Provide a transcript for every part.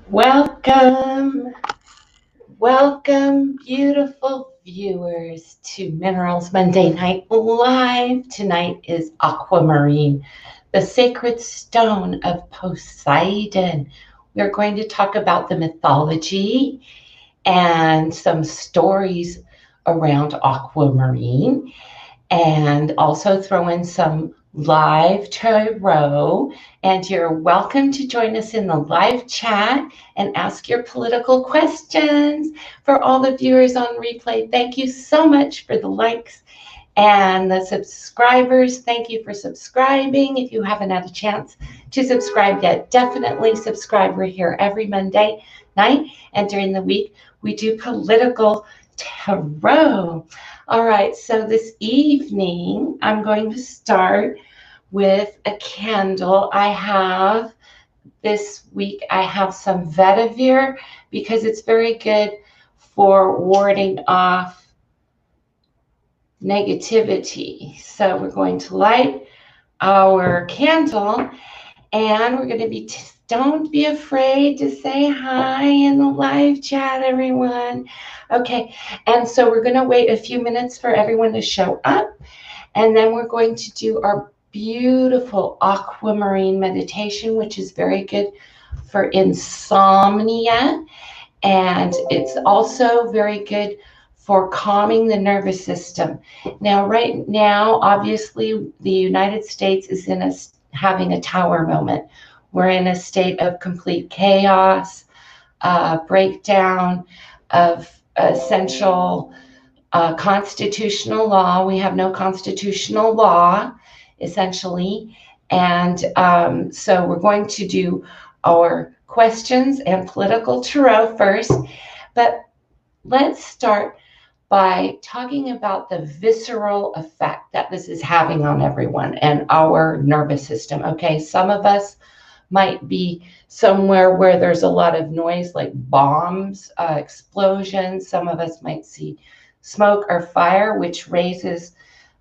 Welcome, welcome, beautiful viewers to Minerals Monday Night Live. Tonight is Aquamarine, the sacred stone of Poseidon. We're going to talk about the mythology and some stories around Aquamarine, and also throw in some live tarot. And you're welcome to join us in the live chat and ask your political questions. For all the viewers on replay, thank you so much for the likes. And the subscribers, thank you for subscribing. If you haven't had a chance to subscribe yet, definitely subscribe. We're here every Monday night, and during the week we do political tarot. All right, so this evening I'm going to start with a candle. This week I have some vetiver because it's very good for warding off negativity. So we're going to light our candle, and we're going to be don't be afraid to say hi in the live chat, everyone. Okay, and so we're going to wait a few minutes for everyone to show up, and then we're going to do our beautiful Aquamarine meditation, which is very good for insomnia, and it's also very good for calming the nervous system. Now, right now, obviously, the United States is having a tower moment. We're in a state of complete chaos, breakdown of essential constitutional law. We have no constitutional law, essentially. And so we're going to do our questions and political tarot first. But let's start by talking about the visceral effect that this is having on everyone and our nervous system. Okay, some of us might be somewhere where there's a lot of noise, like bombs, explosions. Some of us might see smoke or fire, which raises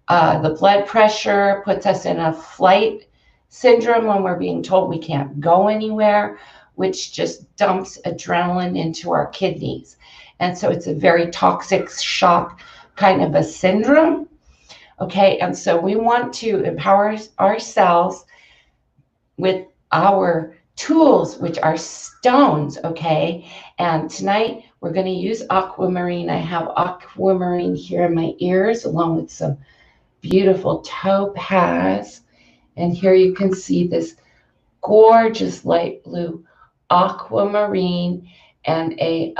the blood pressure, puts us in a flight syndrome when we're being told we can't go anywhere, which just dumps adrenaline into our kidneys. And so it's a very toxic shock kind of a syndrome. Okay, and so we want to empower ourselves with our tools, which are stones. Okay, and tonight we're going to use aquamarine. I have aquamarine here in my ears, along with some beautiful topaz. And here you can see this gorgeous light blue aquamarine and a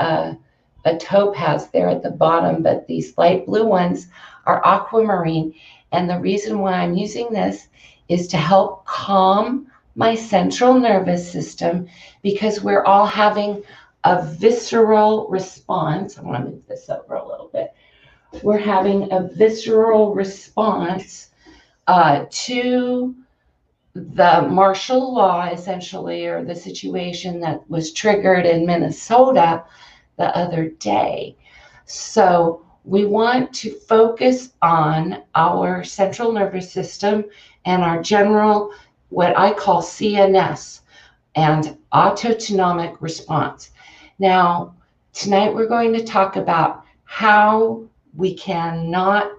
topaz there at the bottom, but these light blue ones are aquamarine. And the reason why I'm using this is to help calm my central nervous system, because we're all having a visceral response. I want to move this over a little bit. We're having a visceral response to the martial law, essentially, or the situation that was triggered in Minnesota the other day. So we want to focus on our central nervous system and our general, what I call CNS, and autonomic response. Now, tonight we're going to talk about how we cannot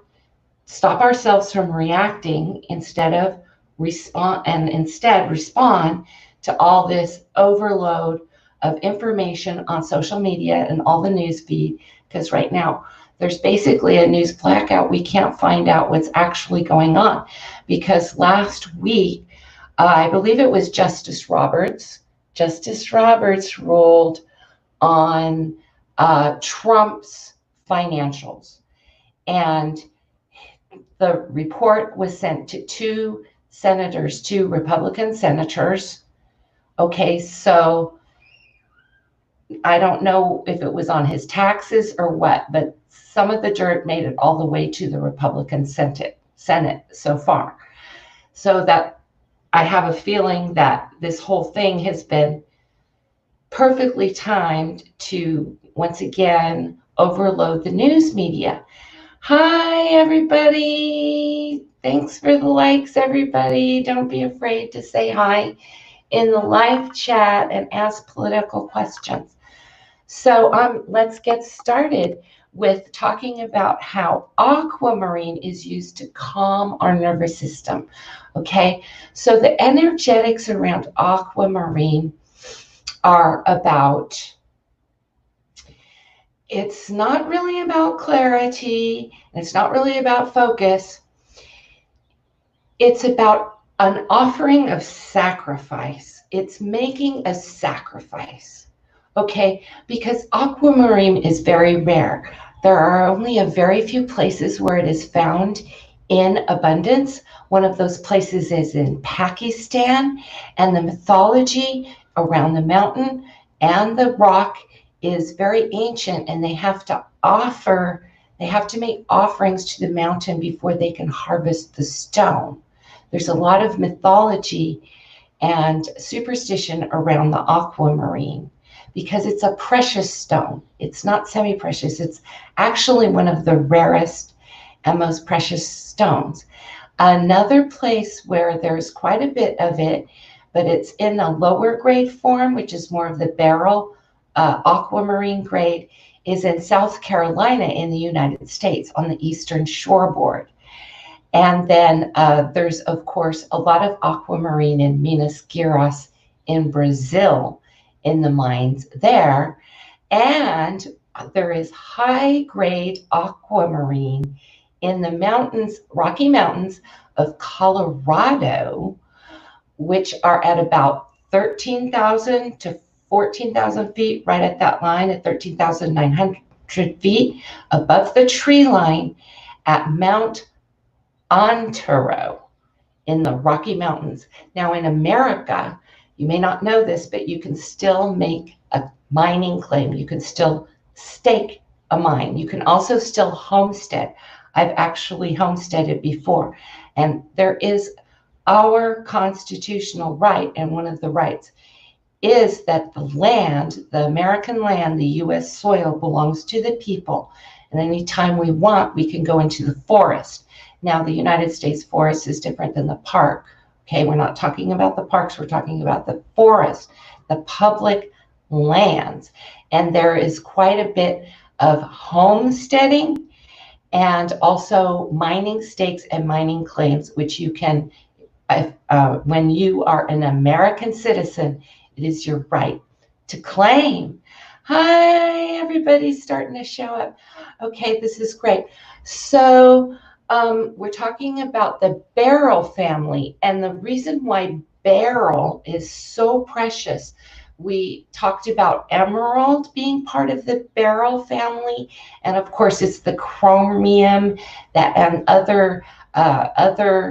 stop ourselves from reacting instead respond to all this overload of information on social media and all the news feed, because right now there's basically a news blackout. We can't find out what's actually going on, because last week, I believe it was Justice Roberts ruled on Trump's financials, and the report was sent to two Republican senators. Okay, so I don't know if it was on his taxes or what, but some of the dirt made it all the way to the Republican Senate so far. So that I have a feeling that this whole thing has been perfectly timed to, once again, overload the news media. Hi, everybody. Thanks for the likes, everybody. Don't be afraid to say hi in the live chat and ask political questions. So let's get started with talking about how aquamarine is used to calm our nervous system. Okay, so the energetics around aquamarine are about, it's not really about clarity, it's not really about focus, it's about an offering of sacrifice. It's making a sacrifice, okay? Because aquamarine is very rare. There are only a very few places where it is found in abundance. One of those places is in Pakistan, and the mythology around the mountain and the rock is very ancient, and they have to make offerings to the mountain before they can harvest the stone. There's a lot of mythology and superstition around the aquamarine because it's a precious stone. It's not semi-precious. It's actually one of the rarest and most precious stones. Another place where there's quite a bit of it, but it's in a lower grade form, which is more of the Beryl aquamarine grade, is in South Carolina in the United States on the eastern shoreboard. And then there's, of course, a lot of aquamarine in Minas Gerais in Brazil in the mines there. And there is high-grade aquamarine in the mountains, Rocky Mountains of Colorado, which are at about 13,000 to 14,000 feet, right at that line at 13,900 feet above the tree line at Mount Antero in the Rocky Mountains. Now in America, you may not know this, but you can still make a mining claim. You can still stake a mine. You can also still homestead. I've actually homesteaded before. And there is our constitutional right, and one of the rights is that the land, the American land, the U.S. soil belongs to the people. And anytime we want, we can go into the forest. Now, the United States forest is different than the park. Okay, we're not talking about the parks, we're talking about the forest, the public lands. And there is quite a bit of homesteading and also mining stakes and mining claims, which you can, when you are an American citizen, it is your right to claim. Hi, everybody's starting to show up. Okay, this is great. So we're talking about the Beryl family, and the reason why Beryl is so precious. We talked about emerald being part of the Beryl family, and of course it's the chromium that and other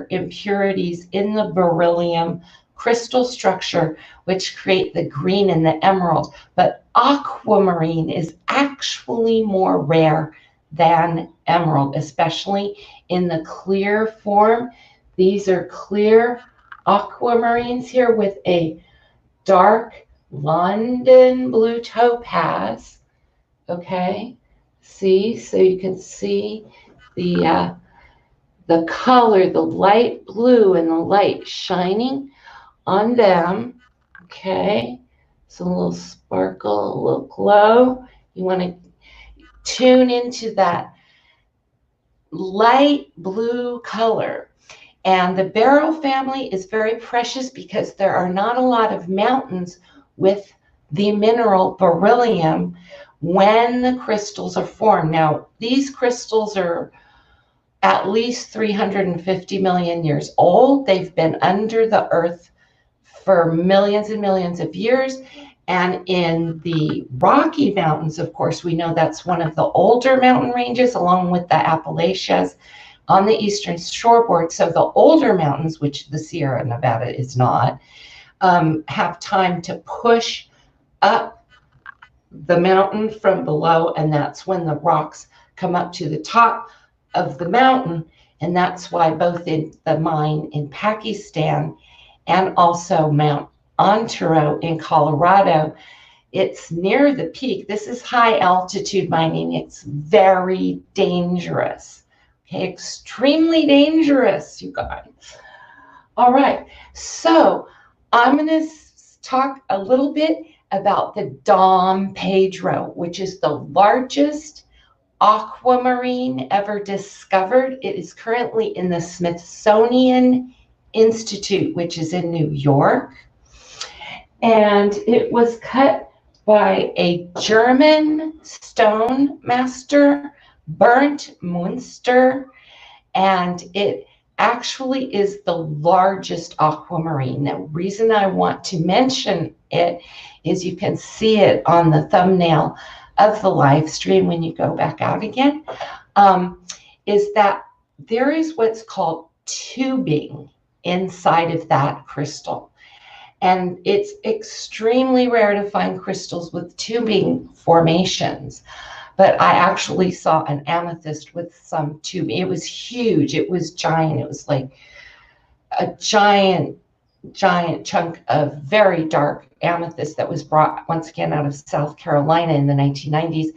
impurities in the beryllium crystal structure, which create the green and the emerald. But aquamarine is actually more rare than emerald, especially in the clear form. These are clear aquamarines here with a dark London blue topaz. Okay, see, so you can see the color, the light blue and the light shining on them. Okay, so a little sparkle, a little glow. You want to tune into that light blue color. And the Beryl family is very precious because there are not a lot of mountains with the mineral beryllium when the crystals are formed. Now, these crystals are at least 350 million years old. They've been under the earth for millions and millions of years. And in the Rocky Mountains, of course, we know that's one of the older mountain ranges, along with the Appalachians on the eastern shoreboard. So the older mountains, which the Sierra Nevada is not, have time to push up the mountain from below, and that's when the rocks come up to the top of the mountain. And that's why both in the mine in Pakistan and also Mount Antero in Colorado, it's near the peak. This is high altitude mining. It's very dangerous. Okay, extremely dangerous, you guys. All right, so I'm going to talk a little bit about the DOM PEDRO, which is the largest aquamarine ever discovered. It is currently in the Smithsonian Institute, which is in New York. And it was cut by a German stone master, Bernd Münster, and it actually is the largest aquamarine. The reason I want to mention it is you can see it on the thumbnail of the live stream when you go back out again, is that there is what's called tubing inside of that crystal. And it's extremely rare to find crystals with tubing formations. But I actually saw an amethyst with some tubing. It was huge. It was giant. It was like a giant chunk of very dark amethyst that was brought once again out of South Carolina in the 1990s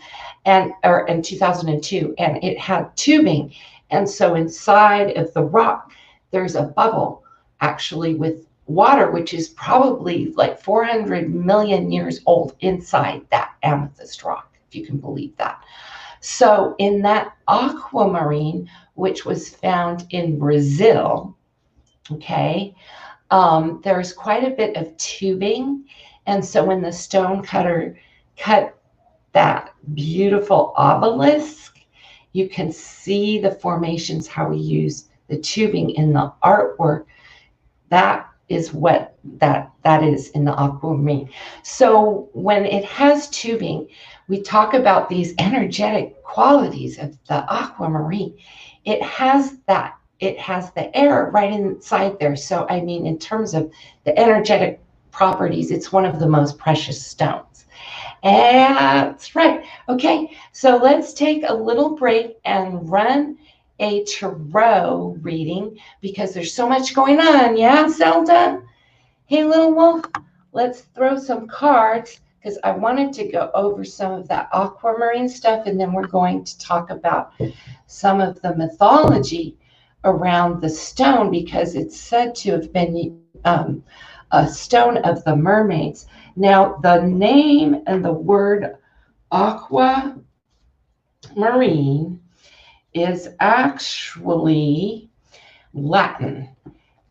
or in 2002. And it had tubing. And so inside of the rock, there's a bubble actually with water, which is probably like 400 million years old inside that amethyst rock, if you can believe that. So in that aquamarine, which was found in Brazil, okay, there's quite a bit of tubing. And so when the stone cutter cut that beautiful obelisk, you can see the formations, how we use the tubing in the artwork. That is what that is in the aquamarine. So when it has tubing, we talk about these energetic qualities of the aquamarine. It has that. It has the air right inside there. So, I mean, in terms of the energetic properties, it's one of the most precious stones. And that's right. Okay, so let's take a little break and run a tarot reading because there's so much going on. Yeah, Zelda? Hey, little wolf, let's throw some cards because I wanted to go over some of that aquamarine stuff, and then we're going to talk about some of the mythology around the stone because it's said to have been a stone of the mermaids. Now, the name and the word aquamarine is actually Latin.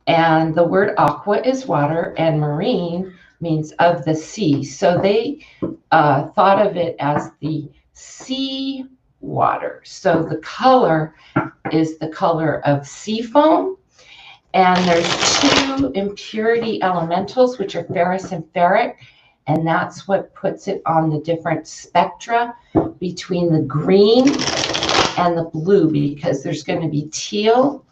And the word aqua is water and marine means of the sea. So they thought of it as the sea water. So the color is the color of sea foam. And there's two impurity elementals, which are ferris and ferric. And that's what puts it on the different spectra between the green and the blue, because there's going to be teal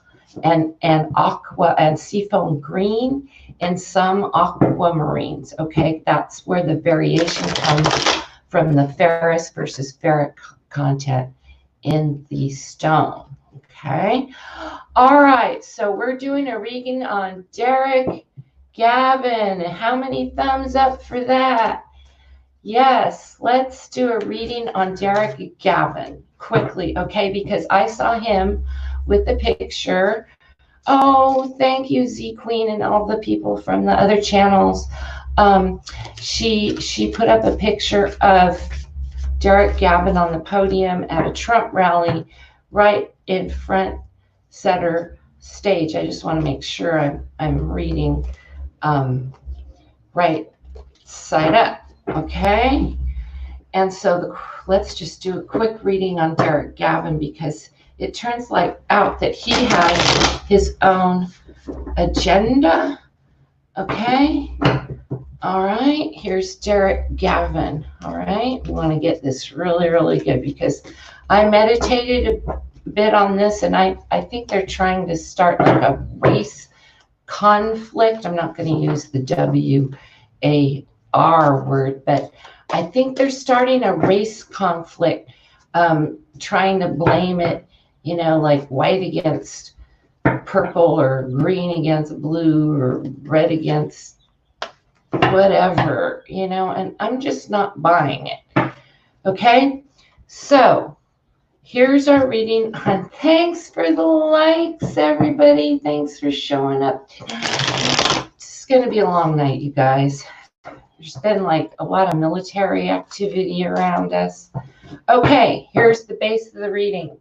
and aqua and seafoam green in some aquamarines. Okay, that's where the variation comes from, the ferris versus ferric content in the stone. Okay, all right, so we're doing a reading on Derek Gavin. How many thumbs up for that? Yes, let's do a reading on Derek Gavin quickly, okay, because I saw him with the picture. Oh, thank you, Z Queen, and all the people from the other channels. She put up a picture of Derek Gavin on the podium at a Trump rally right in front center stage. I just want to make sure I'm reading right side up, okay? And so let's just do a quick reading on Derek Gavin because it turns out that he has his own agenda. Okay. All right. Here's Derek Gavin. All right. We want to get this really, really good because I meditated a bit on this, and I think they're trying to start like a race conflict. I'm not going to use the WAR word, but I think they're starting a race conflict, trying to blame it, you know, like white against purple or green against blue or red against whatever, you know, and I'm just not buying it. Okay, so here's our reading. And thanks for the likes, everybody. Thanks for showing up. It's going to be a long night, you guys. There's been like a lot of military activity around us. Okay, here's the base of the reading.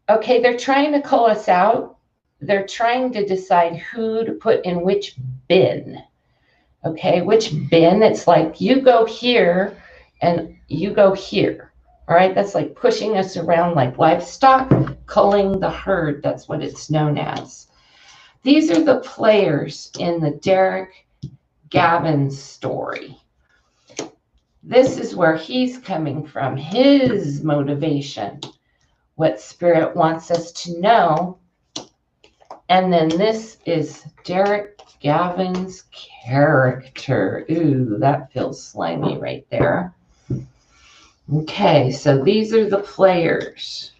Okay, they're trying to call us out. They're trying to decide who to put in which bin. Okay, which bin? It's like you go here and you go here. All right, that's like pushing us around like livestock, culling the herd. That's what it's known as. These are the players in the Derek Gavin story. This is where he's coming from, his motivation, what Spirit wants us to know. And then this is Derek Gavin's character. Ooh, that feels slimy right there. Okay, so these are the players.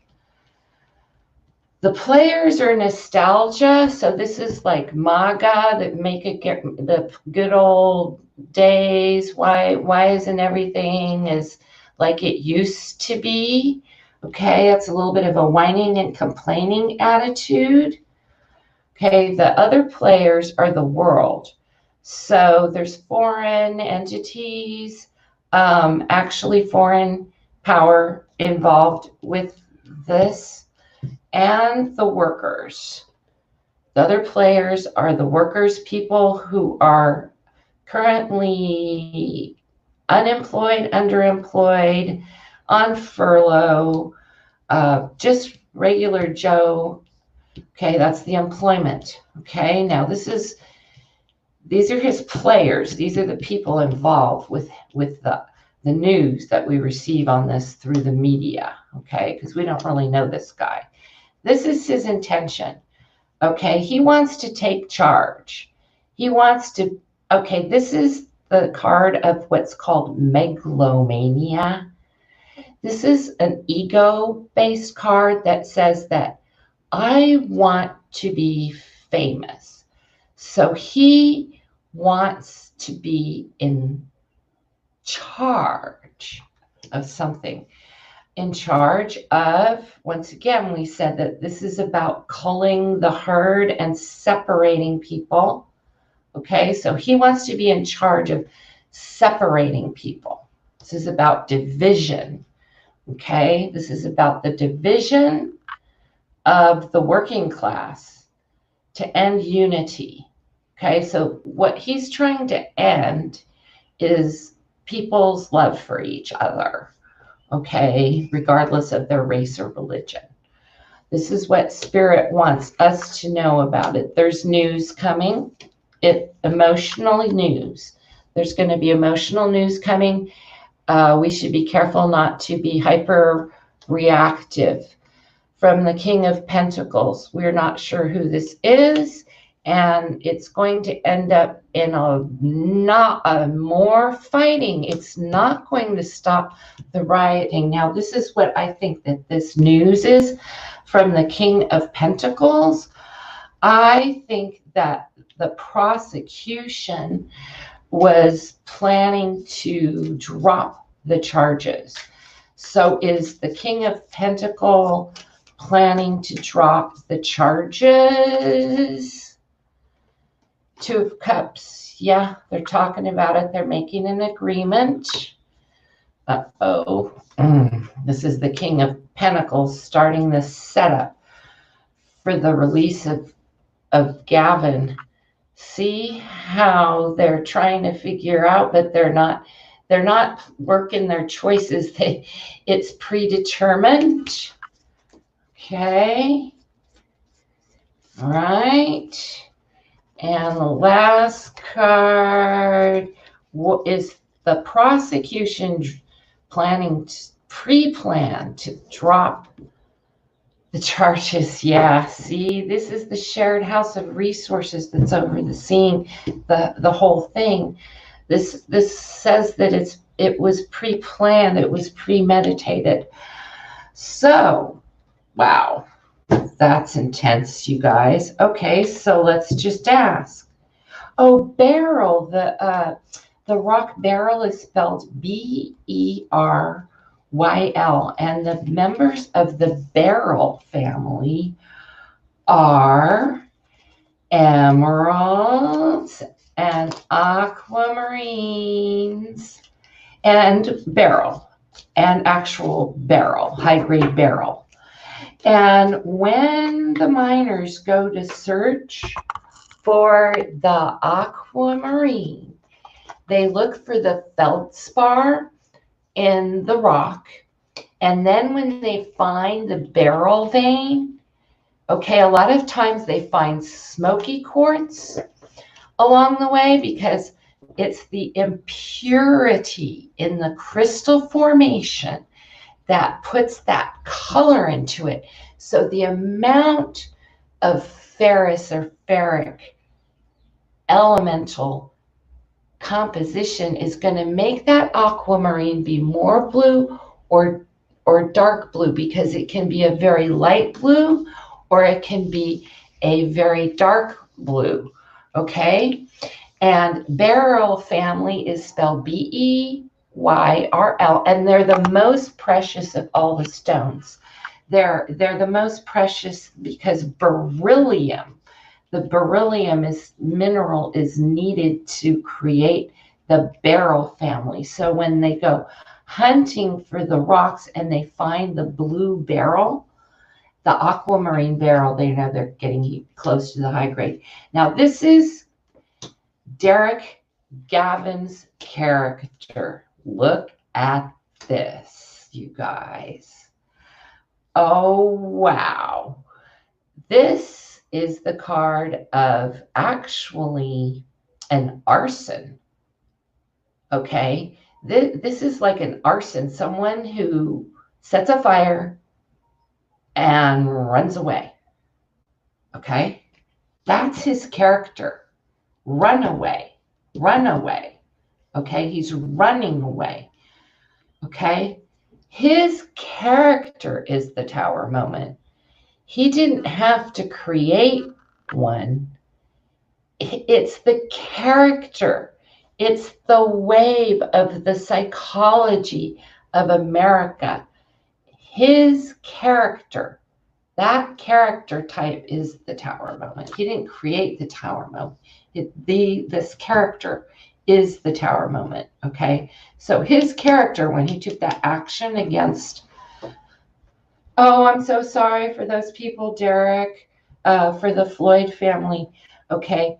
The players are nostalgia. So this is like MAGA, that make it get the good old days. Why isn't everything as like it used to be? Okay, that's a little bit of a whining and complaining attitude. Okay, the other players are the world. So there's foreign entities, actually foreign power involved with this, and the workers. The other players are the workers, people who are currently unemployed, underemployed, on furlough, just regular Joe. Okay, that's the employment. Okay, now these are his players. These are the people involved with the news that we receive on this through the media. Okay, because we don't really know this guy. This is his intention. Okay, he wants to take charge. He wants to, okay, this is the card of what's called megalomania. This is an ego-based card that says that I want to be famous. So he wants to be in charge of something. In charge of, once again, we said that this is about culling the herd and separating people. Okay, so he wants to be in charge of separating people. This is about division. Okay, this is about the division of the working class to end unity. Okay, so what he's trying to end is people's love for each other. Okay, regardless of their race or religion. This is what Spirit wants us to know about it. There's news coming. Emotional news. There's going to be emotional news coming. We should be careful not to be hyper reactive. From the King of Pentacles, we're not sure who this is, and it's going to end up in more fighting. It's not going to stop the rioting. Now, this is what I think that this news is from the King of Pentacles. I think that the prosecution was planning to drop the charges. So is the King of Pentacles planning to drop the charges? Two of Cups. Yeah, they're talking about it. They're making an agreement. Uh-oh. This is the King of Pentacles starting this setup for the release of Gavin. See how they're trying to figure out, but they're not working their choices. It's predetermined. Okay. All right. And the last card is the prosecution planning to pre-plan to drop the charges. Yeah, see, this is the shared house of resources that's over the scene, the whole thing. This says that it was pre-planned, it was premeditated. So, wow, that's intense, you guys. Okay, so let's just ask. Oh, Beryl, the rock Beryl is spelled Beryl, and the members of the Beryl family are emeralds, and aquamarines and Beryl, and actual Beryl, high-grade Beryl. And when the miners go to search for the aquamarine, they look for the feldspar in the rock. And then when they find the Beryl vein, okay, a lot of times they find smoky quartz along the way because it's the impurity in the crystal formation that puts that color into it. So the amount of ferris or ferric elemental composition is going to make that aquamarine be more blue or dark blue, because it can be a very light blue or it can be a very dark blue. Okay, and Beryl family is spelled Beyrl, and they're the most precious of all the stones. They're the most precious because beryllium, the beryllium mineral is needed to create the Beryl family. So when they go hunting for the rocks and they find the blue Beryl, the aquamarine Beryl, they know they're getting close to the high grade. Now this is Derek Gavin's character. Look at this, you guys. Oh, wow. This is the card of actually an arson. Okay, this is like an arson, someone who sets a fire and runs away. Okay, that's his character. Run away, run away. Okay, he's running away. Okay, his character is the tower moment. He didn't have to create one. It's the character. It's the wave of the psychology of America. His character, that character type is the tower moment. He didn't create the tower moment. This character is the tower moment, okay? So his character, when he took that action against, oh, I'm so sorry for those people, Derek, for the Floyd family, okay?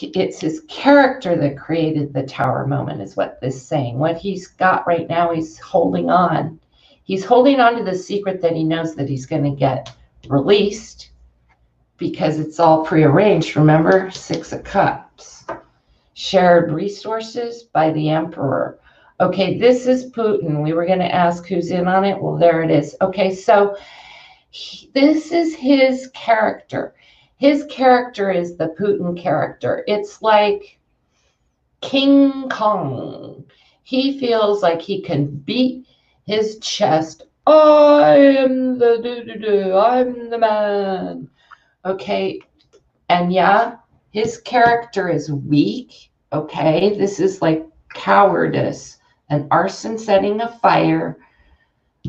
It's his character that created the tower moment is what this is saying. What he's got right now, he's holding on. He's holding on to the secret that he knows that he's going to get released because it's all prearranged. Remember, 6 of Cups. Shared resources by the Emperor. Okay, this is Putin. We were going to ask who's in on it. Well, there it is. Okay, so this is his character. His character is the Putin character. It's like King Kong. He feels like he can beat his chest. I am I'm the man. Okay, and yeah, his character is weak. Okay, this is like cowardice, an arson, setting a fire.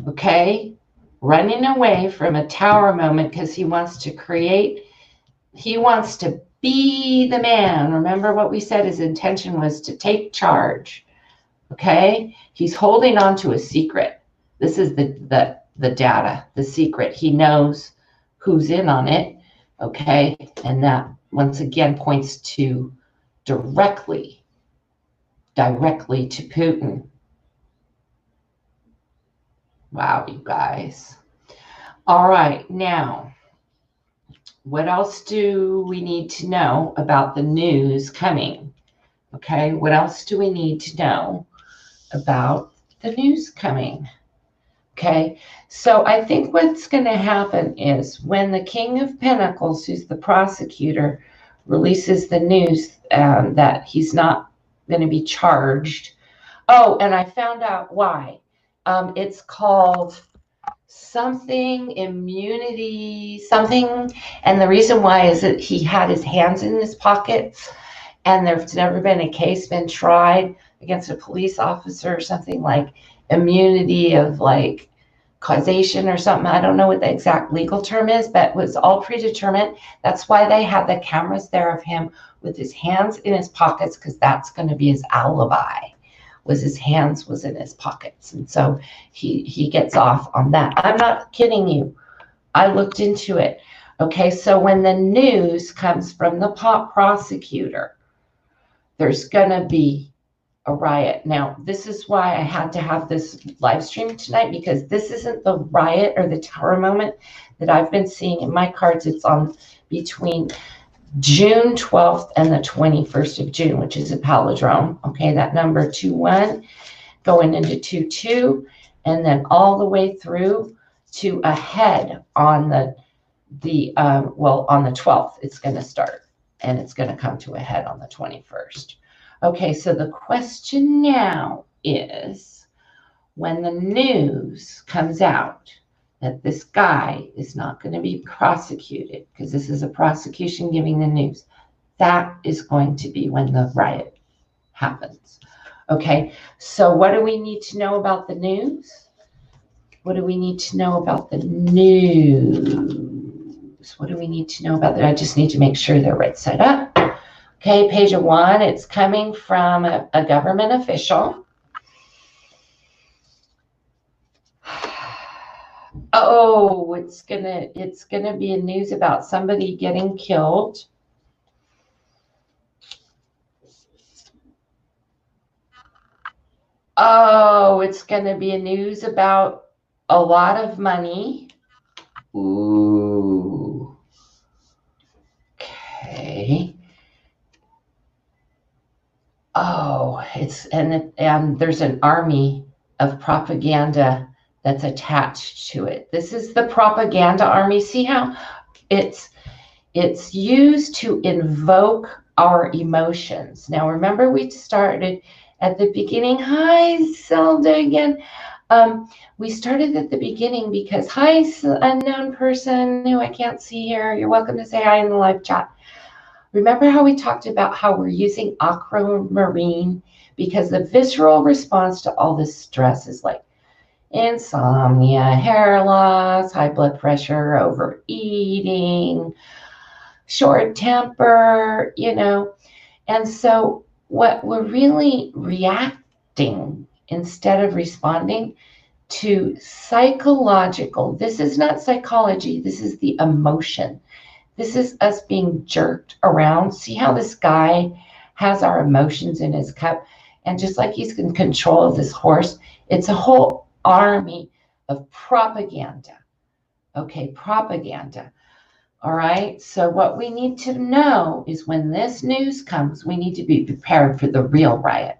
Okay, running away from a tower moment because he wants to create. He wants to be the man. Remember what we said, his intention was to take charge. Okay, he's holding on to a secret. This is the data, the secret. He knows who's in on it. Okay, and that once again points to directly to Putin. Wow, you guys. All right, now, what else do we need to know about the news coming? Okay, what else do we need to know about the news coming? Okay, so I think what's going to happen is when the King of Pentacles, who's the prosecutor, releases the news that he's not going to be charged. Oh, and I found out why. It's called something immunity, something. And the reason why is that he had his hands in his pockets and there's never been a case been tried against a police officer or something like immunity of like causation or something. I don't know what the exact legal term is, but it was all predetermined. That's why they had the cameras there of him with his hands in his pockets, because that's going to be his alibi, was his hands was in his pockets. And so he gets off on that. I'm not kidding you. I looked into it. Okay, so when the news comes from the prosecutor, there's going to be a riot. Now, this is why I had to have this live stream tonight, because this isn't the riot or the tower moment that I've been seeing in my cards. It's on between June 12th and the 21st of June, which is a palindrome. Okay, that number 2-1 going into 2-2, and then all the way through to a head on the on the 12th. It's going to start, and it's going to come to a head on the 21st. Okay, so the question now is, when the news comes out that this guy is not going to be prosecuted, because this is a prosecution giving the news, that is going to be when the riot happens. Okay, so what do we need to know about the news? What do we need to know about the news? What do we need to know about that? I just need to make sure they're right side up. Okay, page 1, it's coming from a government official. Oh, it's gonna be a news about somebody getting killed. Oh, it's gonna be a news about a lot of money. Ooh. Okay. Oh, and there's an army of propaganda that's attached to it. This is the propaganda army. See how it's used to invoke our emotions. Now, remember, we started at the beginning. Hi, Zelda again. We started at the beginning because, hi, unknown person who I can't see here. You're welcome to say hi in the live chat. Remember how we talked about how we're using Aquamarine because the visceral response to all this stress is like insomnia, hair loss, high blood pressure, overeating, short temper, And so what we're really reacting instead of responding to psychological, this is not psychology, this is the emotion. This is us being jerked around. See how this guy has our emotions in his cup? And just like he's in control of this horse, it's a whole army of propaganda. Okay, propaganda. All right, so what we need to know is when this news comes, we need to be prepared for the real riot.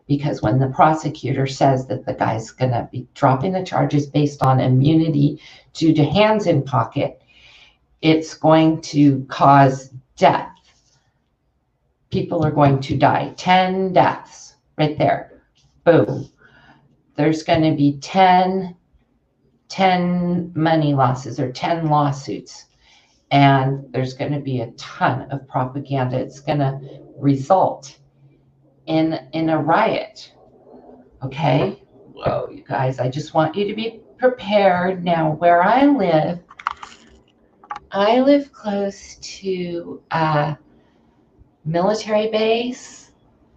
Because when the prosecutor says that the guy's going to be dropping the charges based on immunity due to hands in pocket, it's going to cause death. People are going to die. 10 deaths right there. Boom. There's going to be 10 money losses or 10 lawsuits. And there's going to be a ton of propaganda. It's going to result in a riot. Okay? Whoa, you guys, I just want you to be prepared. Now, where I live close to a military base.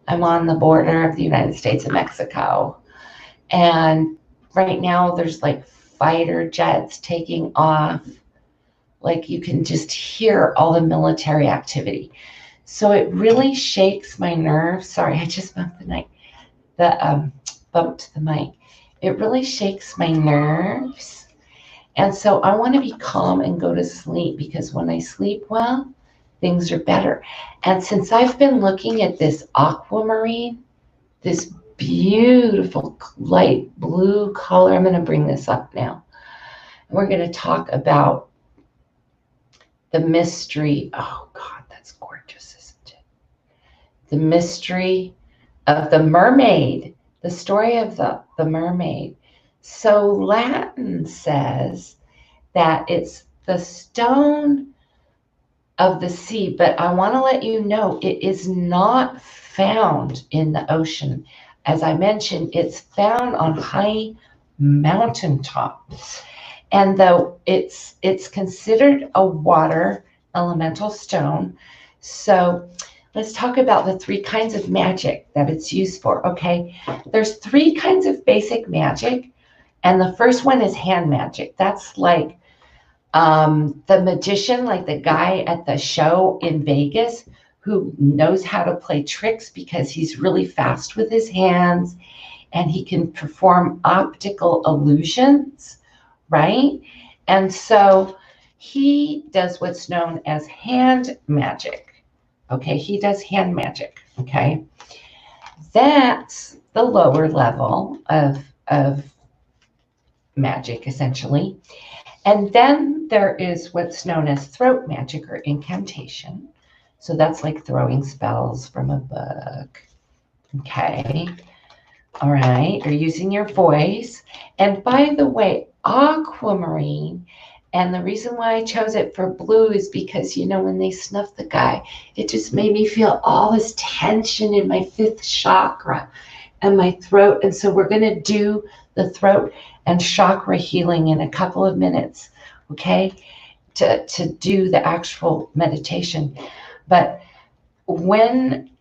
I'm on the border of the United States and Mexico. And right now there's like fighter jets taking off. Like you can just hear all the military activity. So it really shakes my nerves. Sorry, I just bumped bumped the mic. It really shakes my nerves. And so I want to be calm and go to sleep, because when I sleep well, things are better. And since I've been looking at this aquamarine, this beautiful light blue color, I'm going to bring this up now. We're going to talk about the mystery. Oh, God, that's gorgeous, isn't it? The mystery of the mermaid, the story of the mermaid. So Latin says that it's the stone of the sea, but I want to let you know it is not found in the ocean. As I mentioned, it's found on high mountaintop. And though it's considered a water elemental stone, so let's talk about the three kinds of magic that it's used for. Okay, there's three kinds of basic magic, and the first one is hand magic. That's like the magician, like the guy at the show in Vegas who knows how to play tricks because he's really fast with his hands and he can perform optical illusions, right? And so he does what's known as hand magic. Okay, he does hand magic. Okay, that's the lower level of magic, essentially. And then there is what's known as throat magic or incantation. So that's like throwing spells from a book. Okay. All right. You're using your voice. And by the way, aquamarine, and the reason why I chose it for blue is because, you know, when they snuffed the guy, it just made me feel all this tension in my fifth chakra and my throat. And so we're going to do the throat and chakra healing in a couple of minutes, okay, to do the actual meditation. But when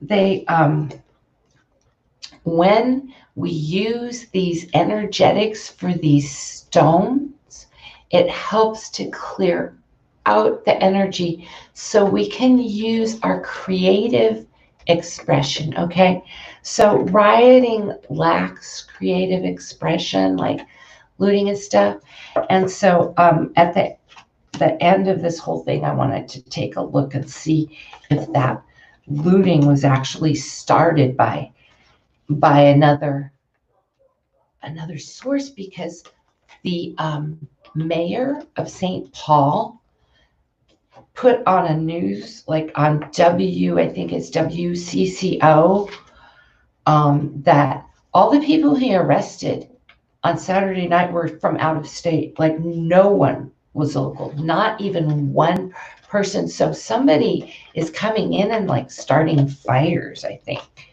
we use these energetics for these stones, it helps to clear out the energy so we can use our creative expression, okay? So rioting lacks creative expression, like looting and stuff. And so at the end of this whole thing, I wanted to take a look and see if that looting was actually started by another source, because the mayor of St. Paul put on a news, like on I think it's WCCO, that all the people he arrested on Saturday night were from out of state. Like no one was local, not even one person. So somebody is coming in and like starting fires, I think.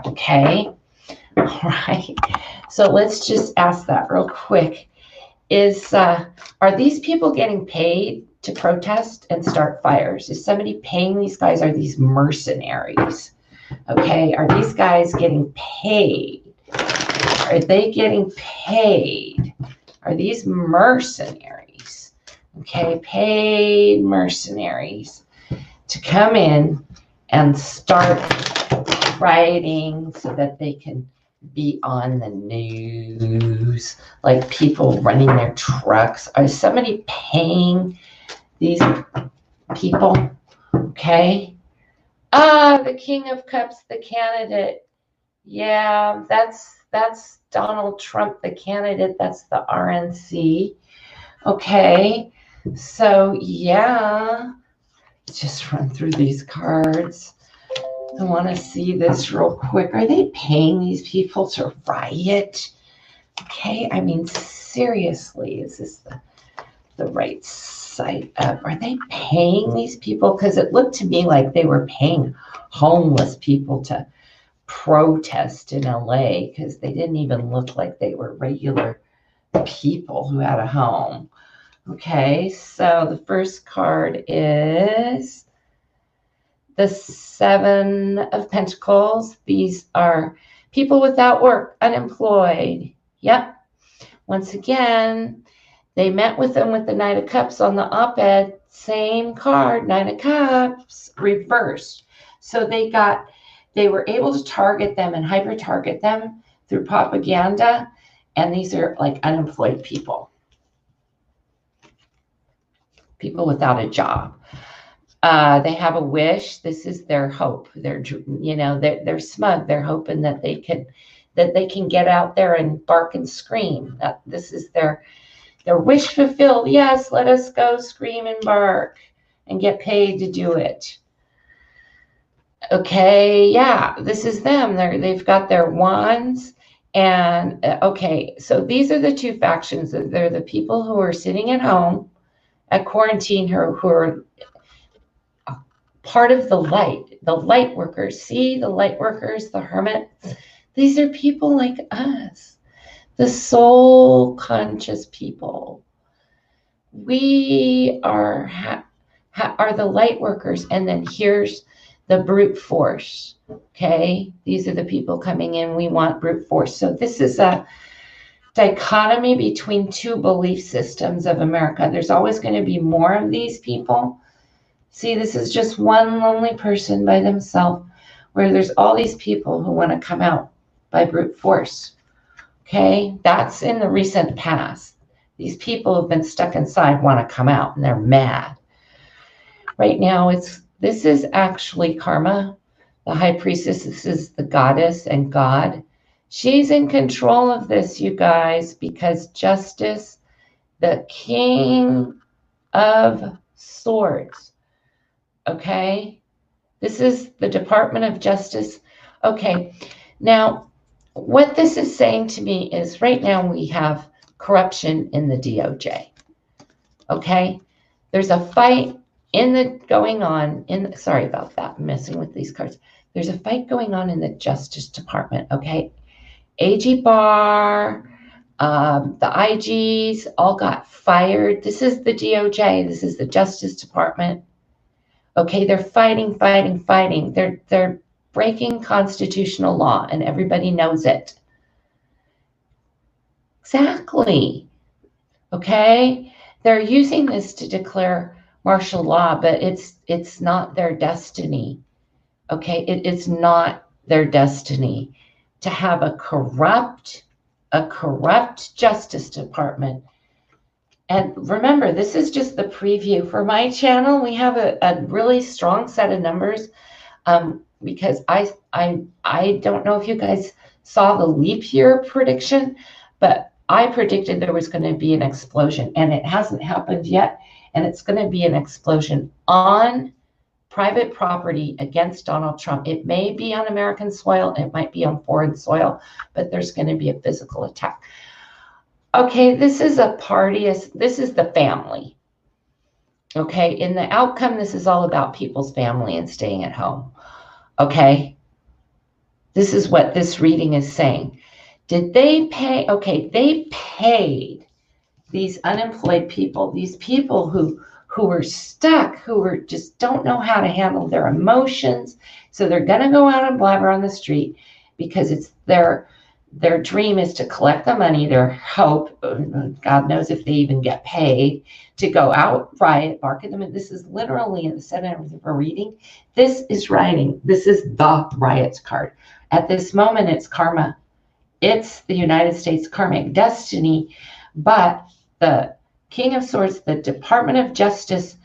Okay. All right. So let's just ask that real quick. Are these people getting paid to protest and start fires? Is somebody paying these guys? Are these mercenaries? Okay. Are these guys getting paid? Are they getting paid? Are these mercenaries? Okay. Paid mercenaries to come in and start rioting so that they can be on the news, like people running their trucks. Is somebody paying these people? Okay. The King of Cups, the candidate. Yeah, that's Donald Trump, the candidate. That's the RNC. Okay. So yeah, just run through these cards. I want to see this real quick. Are they paying these people to riot? Okay, I mean, seriously, is this the right side up? Are they paying these people? Because it looked to me like they were paying homeless people to protest in LA, because they didn't even look like they were regular people who had a home. Okay, so the first card is the Seven of Pentacles. These are people without work, unemployed. Yep. Once again, they met with them with the Knight of Cups on the op-ed. Same card, Nine of Cups, reversed. So they were able to target them and hyper-target them through propaganda. And these are like unemployed people. People without a job. They have a wish. This is their hope. They're smug. They're hoping that they can get out there and bark and scream. This is their wish fulfilled. Yes, let us go scream and bark and get paid to do it. Okay, yeah, this is them. They've got their wands. And okay, so these are the two factions. They're the people who are sitting at home at quarantine, who are part of the light workers. See, the light workers, the hermits. These are people like us. the soul conscious people. We are the light workers, and then here's the brute force. Okay, these are the people coming in. We want brute force. So this is a dichotomy between two belief systems of America. There's always going to be more of these people. See, this is just one lonely person by themselves, where there's all these people who want to come out by brute force. Okay, that's in the recent past. These people who've been stuck inside want to come out, and they're mad. Right now, this is actually Karma, the high priestess. This is the goddess and God. She's in control of this, you guys, because Justice, the King of Swords, okay? This is the Department of Justice. Okay, now, what this is saying to me is right now we have corruption in the DOJ, okay? There's a fight going on in, sorry about that, I'm messing with these cards. There's a fight going on in the Justice Department, okay? AG Barr, the IGs all got fired. This is the DOJ. This is the Justice Department. Okay, they're fighting. They're breaking constitutional law, and everybody knows it. Exactly. Okay, they're using this to declare martial law, but it's not their destiny. Okay, it's not their destiny to have a corrupt Justice Department. And remember, this is just the preview. For my channel, we have a really strong set of numbers, because I don't know if you guys saw the leap year prediction, but I predicted there was going to be an explosion, and it hasn't happened yet. And it's going to be an explosion on private property against Donald Trump. It may be on American soil, it might be on foreign soil, but there's going to be a physical attack. Okay, this is a party, this is the family. Okay, in the outcome, this is all about people's family and staying at home. Okay, this is what this reading is saying. Did they pay? Okay, they paid these unemployed people, these people who were stuck, who just don't know how to handle their emotions. So they're going to go out and blabber on the street because it's their dream is to collect the money, their hope, God knows if they even get paid, to go out, riot, bark at them. And this is literally in the center of the reading. This is writing. This is the riots card. At this moment, it's karma. It's the United States karmic destiny. But the King of Swords, the Department of Justice,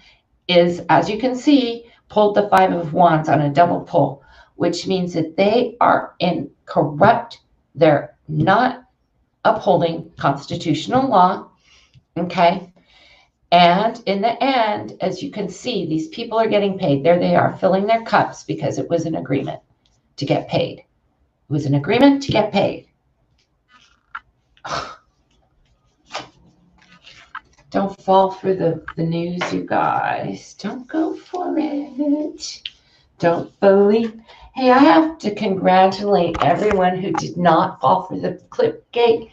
is, as you can see, pulled the Five of Wands on a double pull, which means that they are in corrupt. They're not upholding constitutional law, okay? And in the end, as you can see, these people are getting paid. There they are, filling their cups because it was an agreement to get paid. It was an agreement to get paid. Don't fall for the news, you guys. Don't go for it. Don't believe. Hey, I have to congratulate everyone who did not fall for the clickbait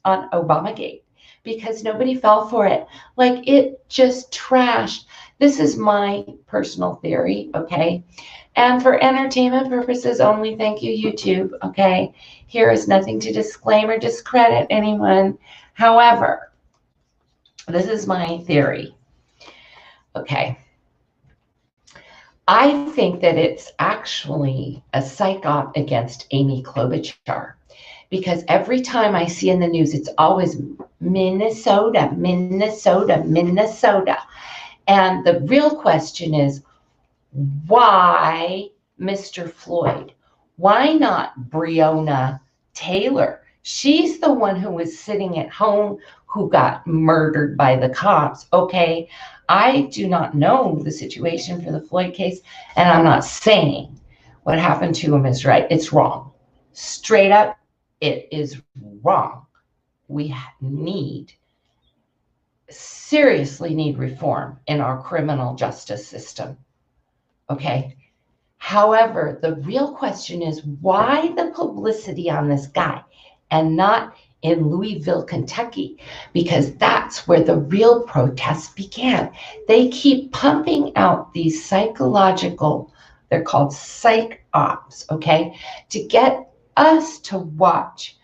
on Obamagate, because nobody fell for it. Like, it just trashed. This is my personal theory, okay? And for entertainment purposes only, thank you, YouTube, okay? Here is nothing to disclaim or discredit anyone. However, this is my theory, okay? I think that it's actually a psyop against Amy Klobuchar, because every time I see in the news, it's always Minnesota. And the real question is, why Mr. Floyd? Why not Breonna Taylor? She's the one who was sitting at home, who got murdered by the cops. Okay, I do not know the situation for the Floyd case, and I'm not saying what happened to him is right. It's wrong. Straight up, it is wrong. We seriously need reform in our criminal justice system. Okay, However, the real question is, why the publicity on this guy and not in Louisville, Kentucky? Because that's where the real protests began. They keep pumping out these psychological, they're called psych ops, okay, to get us to watch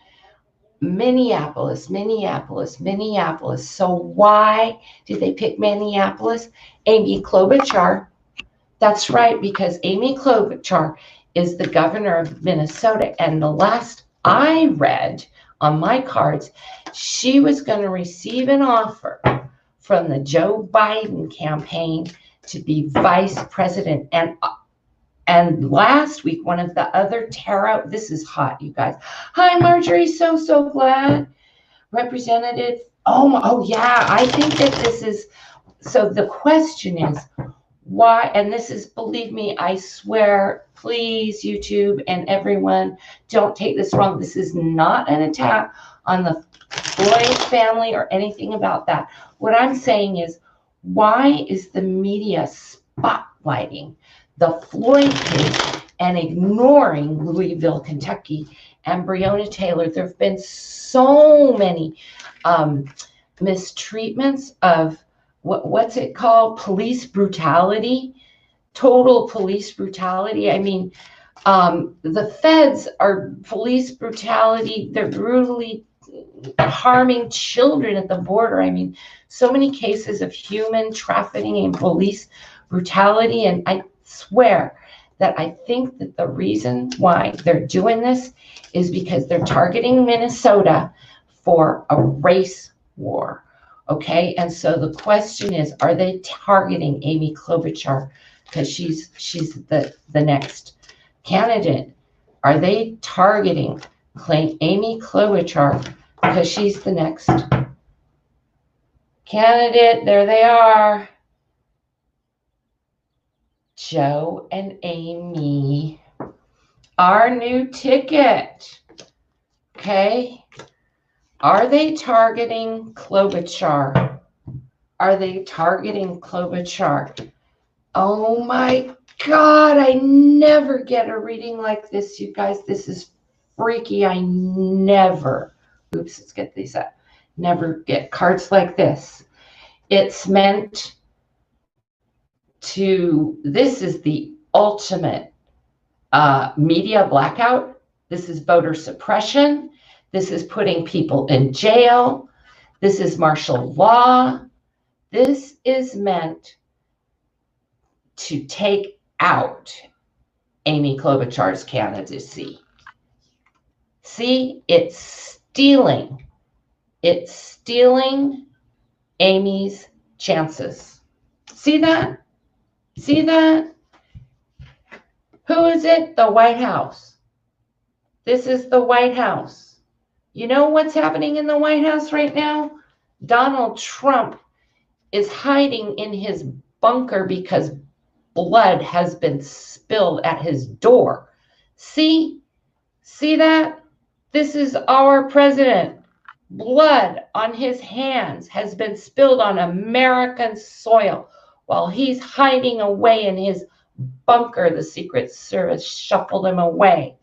Minneapolis, Minneapolis, Minneapolis. So why did they pick Minneapolis? Amy Klobuchar. That's right, because Amy Klobuchar is the governor of Minnesota. And the last I read on my cards, she was going to receive an offer from the Joe Biden campaign to be vice president. And last week, one of the other tarot, this is hot, you guys. Hi, Marjorie, so glad. Representative, oh yeah, I think that this is, so the question is, why, and this is, believe me, I swear, please, YouTube and everyone, don't take this wrong. This is not an attack on the Floyd family or anything about that. What I'm saying is, why is the media spotlighting the Floyd case and ignoring Louisville, Kentucky, and Breonna Taylor? There have been so many mistreatments of what's it called? Police brutality, total police brutality. I mean, the feds are police brutality. They're brutally harming children at the border. I mean, so many cases of human trafficking and police brutality. And I swear that I think that the reason why they're doing this is because they're targeting Minnesota for a race war. Okay, and so the question is, are they targeting Amy Klobuchar because she's the next candidate? Are they targeting Amy Klobuchar because she's the next candidate? There they are. Joe and Amy, our new ticket. Okay. Are they targeting Klobuchar? Are they targeting Klobuchar? Oh my God, I never get a reading like this, you guys. This is freaky. I never, oops, let's get these up. Never get cards like this. It's meant to, this is the ultimate media blackout. This is voter suppression. This is putting people in jail. This is martial law. This is meant to take out Amy Klobuchar's candidacy. See, it's stealing. It's stealing Amy's chances. See that? See that? Who is it? The White House. This is the White House. You know what's happening in the White House right now? Donald Trump is hiding in his bunker because blood has been spilled at his door. See? See that? This is our president. Blood on his hands has been spilled on American soil while he's hiding away in his bunker. The Secret Service shuffled him away.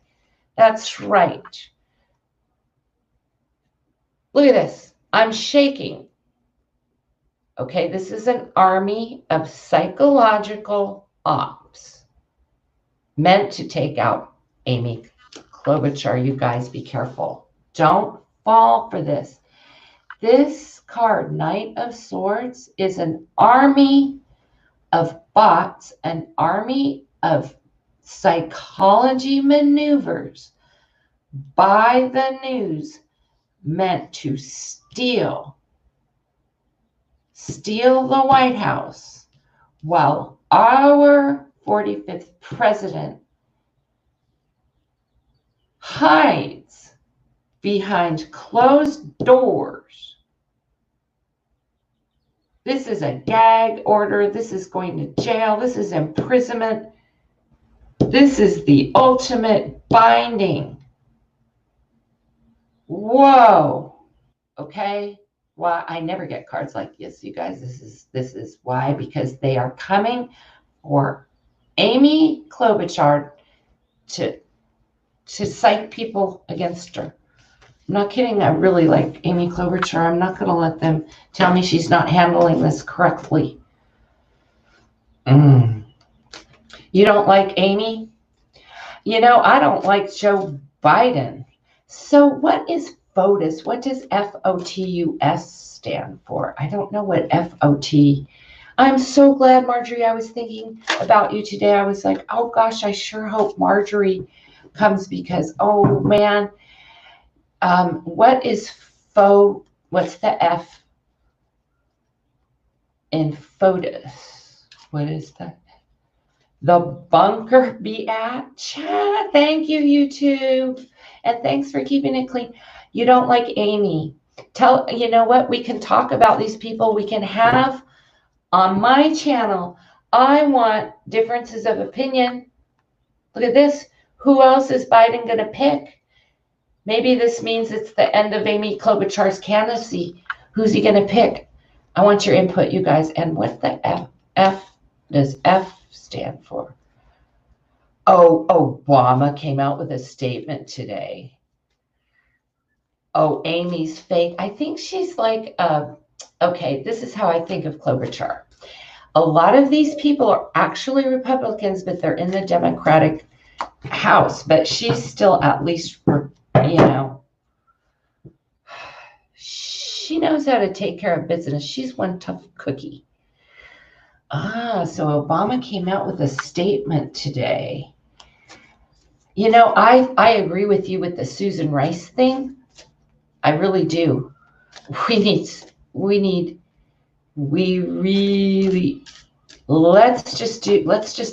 That's right. Look at this. I'm shaking. Okay, this is an army of psychological ops meant to take out Amy Klobuchar. You guys be careful. Don't fall for this. This card, Knight of Swords, is an army of bots, an army of psychology maneuvers by the news meant to steal the White House while our 45th president hides behind closed doors. This is a gag order. This is going to jail. This is imprisonment. This is the ultimate binding. Whoa. Okay. Why? I never get cards like this, you guys. This is why, because they are coming for Amy Klobuchar to psych people against her. I'm not kidding. I really like Amy Klobuchar. I'm not going to let them tell me she's not handling this correctly. You don't like Amy? You know, I don't like Joe Biden. So what is FOTUS? What does FOTUS stand for? I don't know what FOT. I'm so glad, Marjorie. I was thinking about you today. I was like, oh gosh, I sure hope Marjorie comes because, oh man, what is what's the F in FOTUS? What is that? The bunker be at? Thank you, YouTube. And thanks for keeping it clean. You don't like Amy. You know what? We can talk about these people. We can have on my channel. I want differences of opinion. Look at this. Who else is Biden going to pick? Maybe this means it's the end of Amy Klobuchar's candidacy. Who's he going to pick? I want your input, you guys. And what the F does F stand for? Oh, Obama came out with a statement today. Oh, Amy's fake. I think she's like, okay, this is how I think of Klobuchar. A lot of these people are actually Republicans, but they're in the Democratic House. But she's still at least, you know, she knows how to take care of business. She's one tough cookie. So Obama came out with a statement today. You know, I agree with you with the Susan Rice thing. I really do. Let's just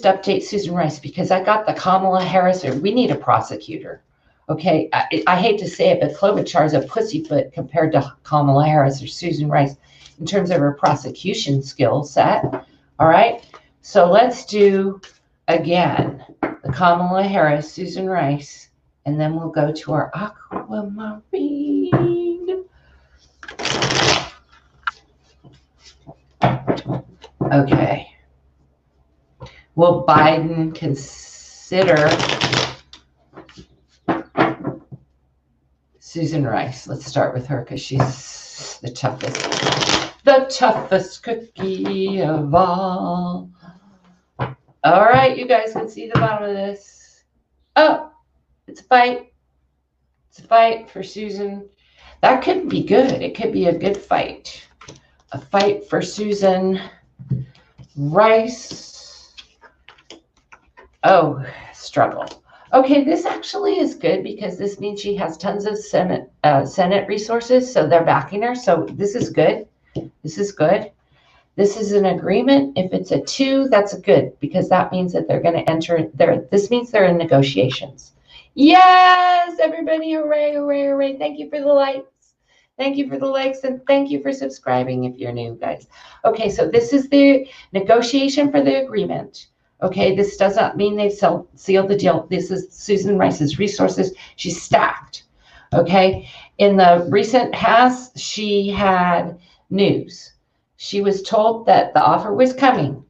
update Susan Rice because I got the Kamala Harris, or we need a prosecutor. Okay, I hate to say it, but Klobuchar is a pussyfoot compared to Kamala Harris or Susan Rice in terms of her prosecution skill set. All right, so let's do again the Kamala Harris, Susan Rice, and then we'll go to our Aquamarine. Okay. Will Biden consider Susan Rice? Let's start with her because she's the toughest cookie of all. All right, you guys can see the bottom of this. Oh, it's a fight. It's a fight for Susan. That could be good. It could be a good fight. A fight for Susan Rice. Oh, struggle. Okay, this actually is good because this means she has tons of Senate resources, so they're backing her. So this is good. This is good. This is an agreement. If it's a 2, that's good because that means that they're going to enter there. This means they're in negotiations. Yes, everybody, hooray, hooray, hooray. Thank you for the likes. Thank you for the likes and thank you for subscribing if you're new, guys. Okay, so this is the negotiation for the agreement. Okay, this does not mean they've sealed the deal. This is Susan Rice's resources. She's stacked. Okay, in the recent past, she had news. She was told that the offer was coming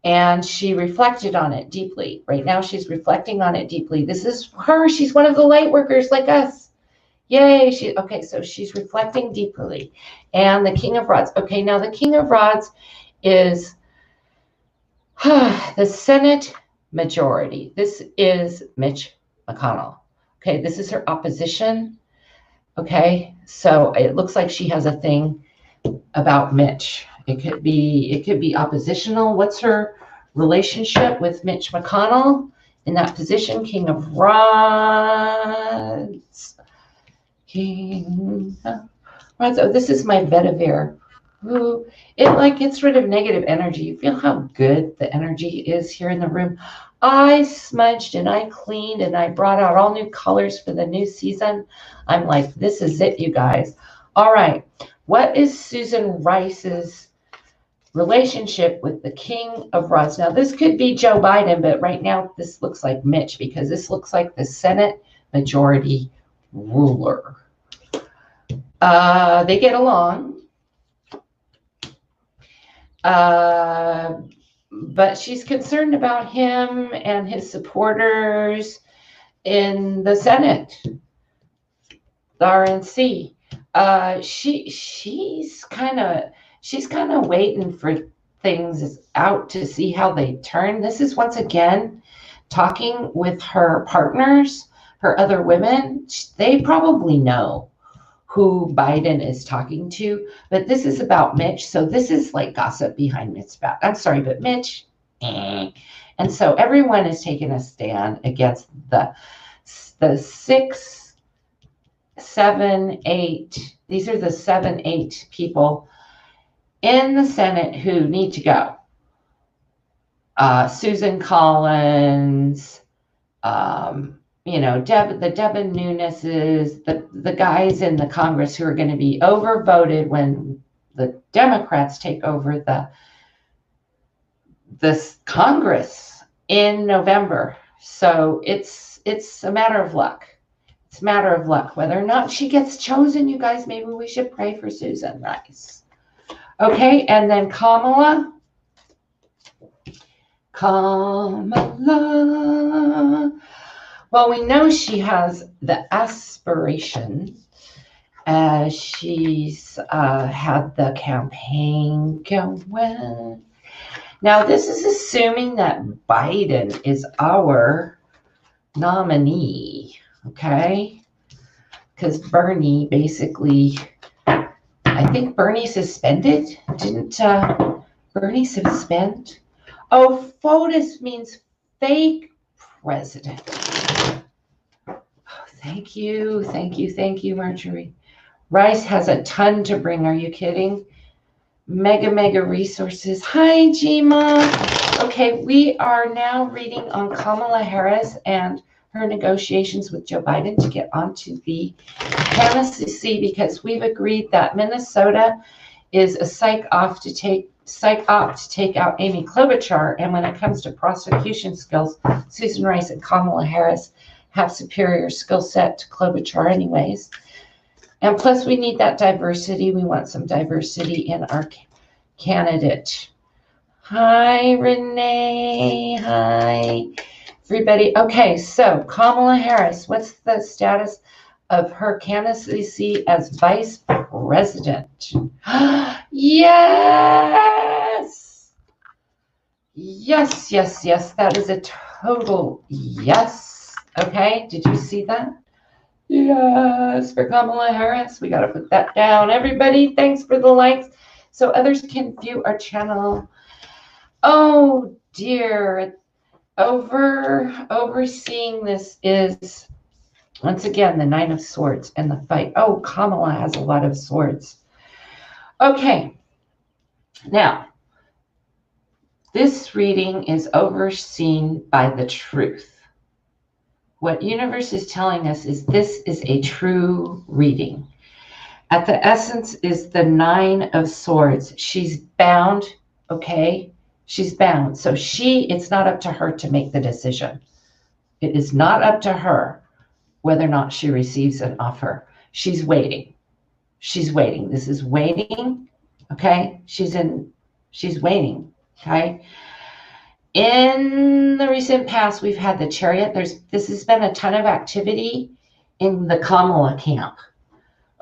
and she reflected on it deeply. Right now, she's reflecting on it deeply. This is her. She's one of the light workers like us. Yay. Okay, so she's reflecting deeply. And the King of Rods. Okay, now the King of Rods is the Senate majority. This is Mitch McConnell. Okay, this is her opposition. Okay, so it looks like she has a thing about Mitch. It could be oppositional. What's her relationship with Mitch McConnell in that position? King of Rods. King of Rods. Oh, this is my vetiver. Ooh, it like gets rid of negative energy. You feel how good the energy is here in the room. I smudged and I cleaned and I brought out all new colors for the new season. I'm like, this is it, you guys. All right. What is Susan Rice's relationship with the King of Rods? Now, this could be Joe Biden, but right now this looks like Mitch because this looks like the Senate majority ruler. They get along. but she's concerned about him and his supporters in the Senate, the RNC. She's kind of waiting for things out to see how they turn. This is once again talking with her partners, her other women. They probably know who Biden is talking to, but this is about Mitch. So this is like gossip behind Mitch's back. I'm sorry, but Mitch, And so everyone is taking a stand against the 6, 7, 8. These are the 7, 8 people in the Senate who need to go. Susan Collins, the Devin Nunes's, the guys in the Congress who are going to be overvoted when the Democrats take over this Congress in November. So it's a matter of luck. It's a matter of luck. Whether or not she gets chosen, you guys, maybe we should pray for Susan Rice. Okay, and then Kamala. Well, we know she has the aspiration. She's had the campaign going. Now, this is assuming that Biden is our nominee, okay? Because Bernie basically, I think Bernie suspended. Didn't Bernie suspend? Oh, FOTUS means fake president. Oh, thank you, Marjorie. Rice has a ton to bring. Are you kidding? Mega resources. Hi, Jima. Okay, we are now reading on Kamala Harris and her negotiations with Joe Biden to get onto the candidacy, because we've agreed that Minnesota is a psych op to take out Amy Klobuchar, and when it comes to prosecution skills, Susan Rice and Kamala Harris have superior skill set to Klobuchar anyways. And plus, we need that diversity. We want some diversity in our candidate. Hi, Renee. Hi, everybody. Okay, so Kamala Harris, what's the status of her candidacy as vice president? Yes! Yes. That is a total yes. Okay, did you see that? Yes, for Kamala Harris. We got to put that down. Everybody, thanks for the likes so others can view our channel. Oh, dear. Overseeing this is, once again, the 9 of Swords and the fight. Oh, Kamala has a lot of swords. Okay. Now, this reading is overseen by the truth. What universe is telling us is this is a true reading. At the essence is the 9 of Swords. She's bound, okay? She's bound. So it's not up to her to make the decision. It is not up to her whether or not she receives an offer. She's waiting. This is waiting, okay? She's waiting, okay? In the recent past, we've had the Chariot. This has been a ton of activity in the Kamala camp.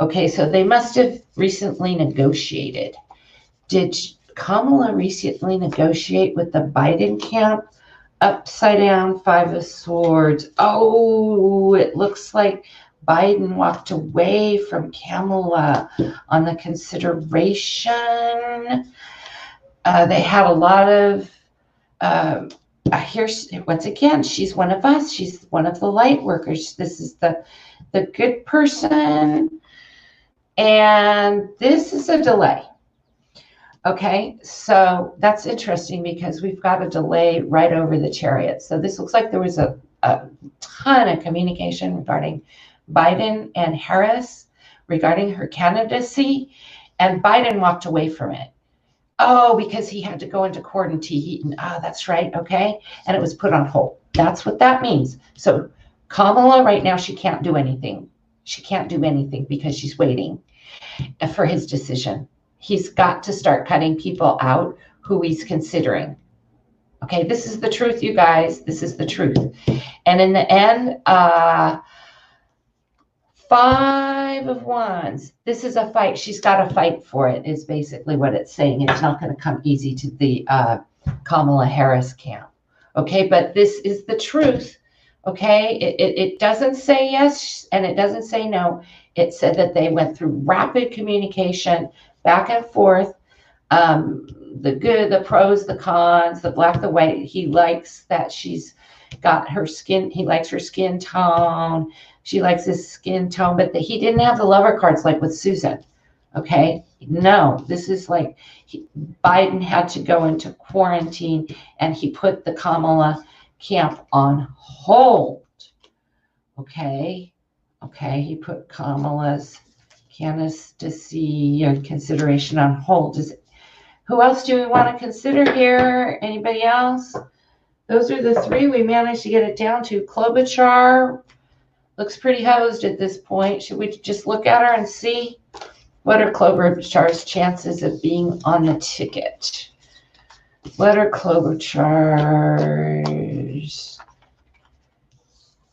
Okay, so they must have recently negotiated. Did Kamala recently negotiate with the Biden camp? Upside down, 5 of Swords. Oh, it looks like Biden walked away from Kamala on the consideration. They had a lot of here, once again, she's one of us. She's one of the light workers. This is the good person. And this is a delay. Okay, so that's interesting because we've got a delay right over the Chariot. So this looks like there was a ton of communication regarding Biden and Harris regarding her candidacy, and Biden walked away from it. Oh, because he had to go into quarantine. Oh, that's right. Okay. And it was put on hold. That's what that means. So Kamala right now, she can't do anything. She can't do anything because she's waiting for his decision. He's got to start cutting people out who he's considering. Okay, this is the truth, you guys. This is the truth. And in the end, 5 of Wands. This is a fight. She's got to fight for it, is basically what it's saying. It's not going to come easy to the Kamala Harris camp. Okay, but this is the truth. Okay, it doesn't say yes and it doesn't say no. It said that they went through rapid communication back and forth. The good, the pros, the cons, the black, the white. He likes that she's got her skin. He likes her skin tone. She likes his skin tone, but he didn't have the lover cards like with Susan. Okay, no, this is like Biden had to go into quarantine and he put the Kamala camp on hold. Okay, he put Kamala's candidacy and consideration on hold. Who else do we want to consider here? Anybody else? Those are the 3 we managed to get it down to. Klobuchar looks pretty hosed at this point. Should we just look at her and see what are Klobuchar's chances of being on the ticket? What are Klobuchar's?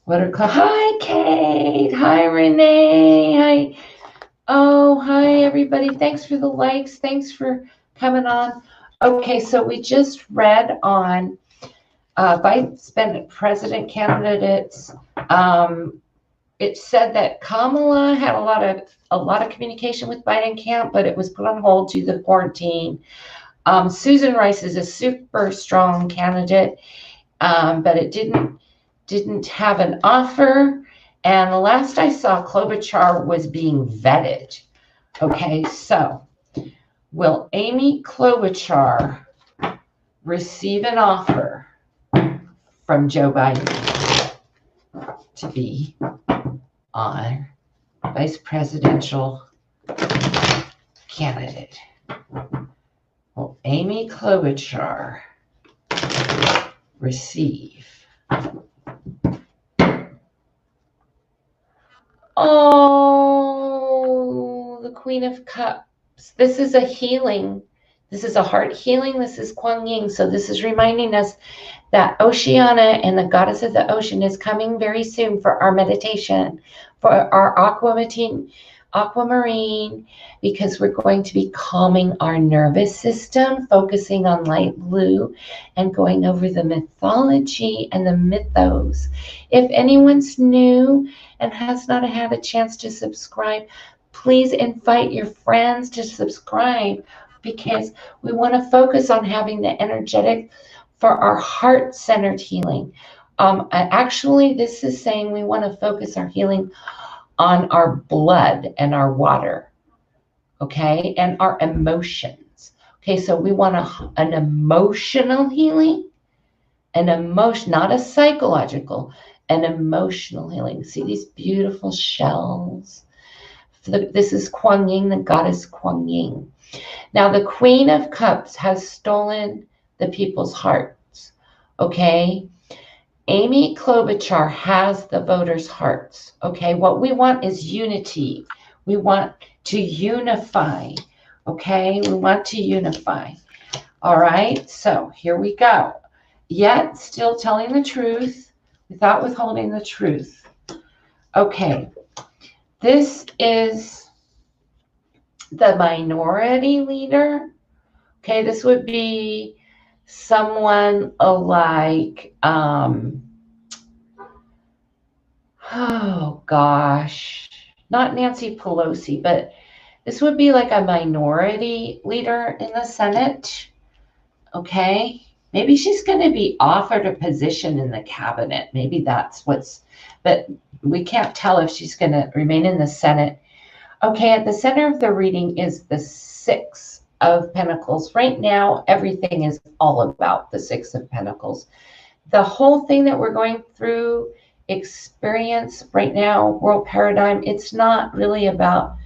Hi, Kate. Hi, Renee. Hi. Oh, hi, everybody. Thanks for the likes. Thanks for coming on. Okay, so we just read on Vice President candidates. It said that Kamala had a lot of communication with Biden camp, but it was put on hold due to the quarantine. Susan Rice is a super strong candidate, but it didn't have an offer. And the last I saw, Klobuchar was being vetted. Okay, so will Amy Klobuchar receive an offer from Joe Biden to be on vice presidential candidate? Will Amy Klobuchar receive? Oh, the Queen of Cups. This is a healing. This is a heart healing. This is Kuan Yin. So this is reminding us that Oceana and the goddess of the ocean is coming very soon for our meditation, for our aquamarine, because we're going to be calming our nervous system, focusing on light blue, and going over the mythology and the mythos. If anyone's new and has not had a chance to subscribe, please invite your friends to subscribe, because we want to focus on having the energetic for our heart-centered healing. Actually, this is saying we want to focus our healing on our blood and our water, okay, and our emotions. Okay, so we want an emotional healing, not a psychological, an emotional healing. See these beautiful shells? This is Kuan Yin, the goddess Kuan Yin. Now, the Queen of Cups has stolen the people's hearts, okay? Amy Klobuchar has the voters' hearts, okay? What we want is unity. We want to unify, okay? We want to unify. All right, so here we go. Yet still telling the truth without withholding the truth. Okay, this is the minority leader. Okay, this would be someone like, oh gosh, not Nancy Pelosi, but this would be like a minority leader in the Senate. Okay, maybe she's going to be offered a position in the cabinet. Maybe that's but we can't tell if she's going to remain in the Senate. Okay, at the center of the reading is the 6 of Pentacles. Right now, everything is all about the 6 of Pentacles. The whole thing that we're going through, experience right now, world paradigm, it's not really about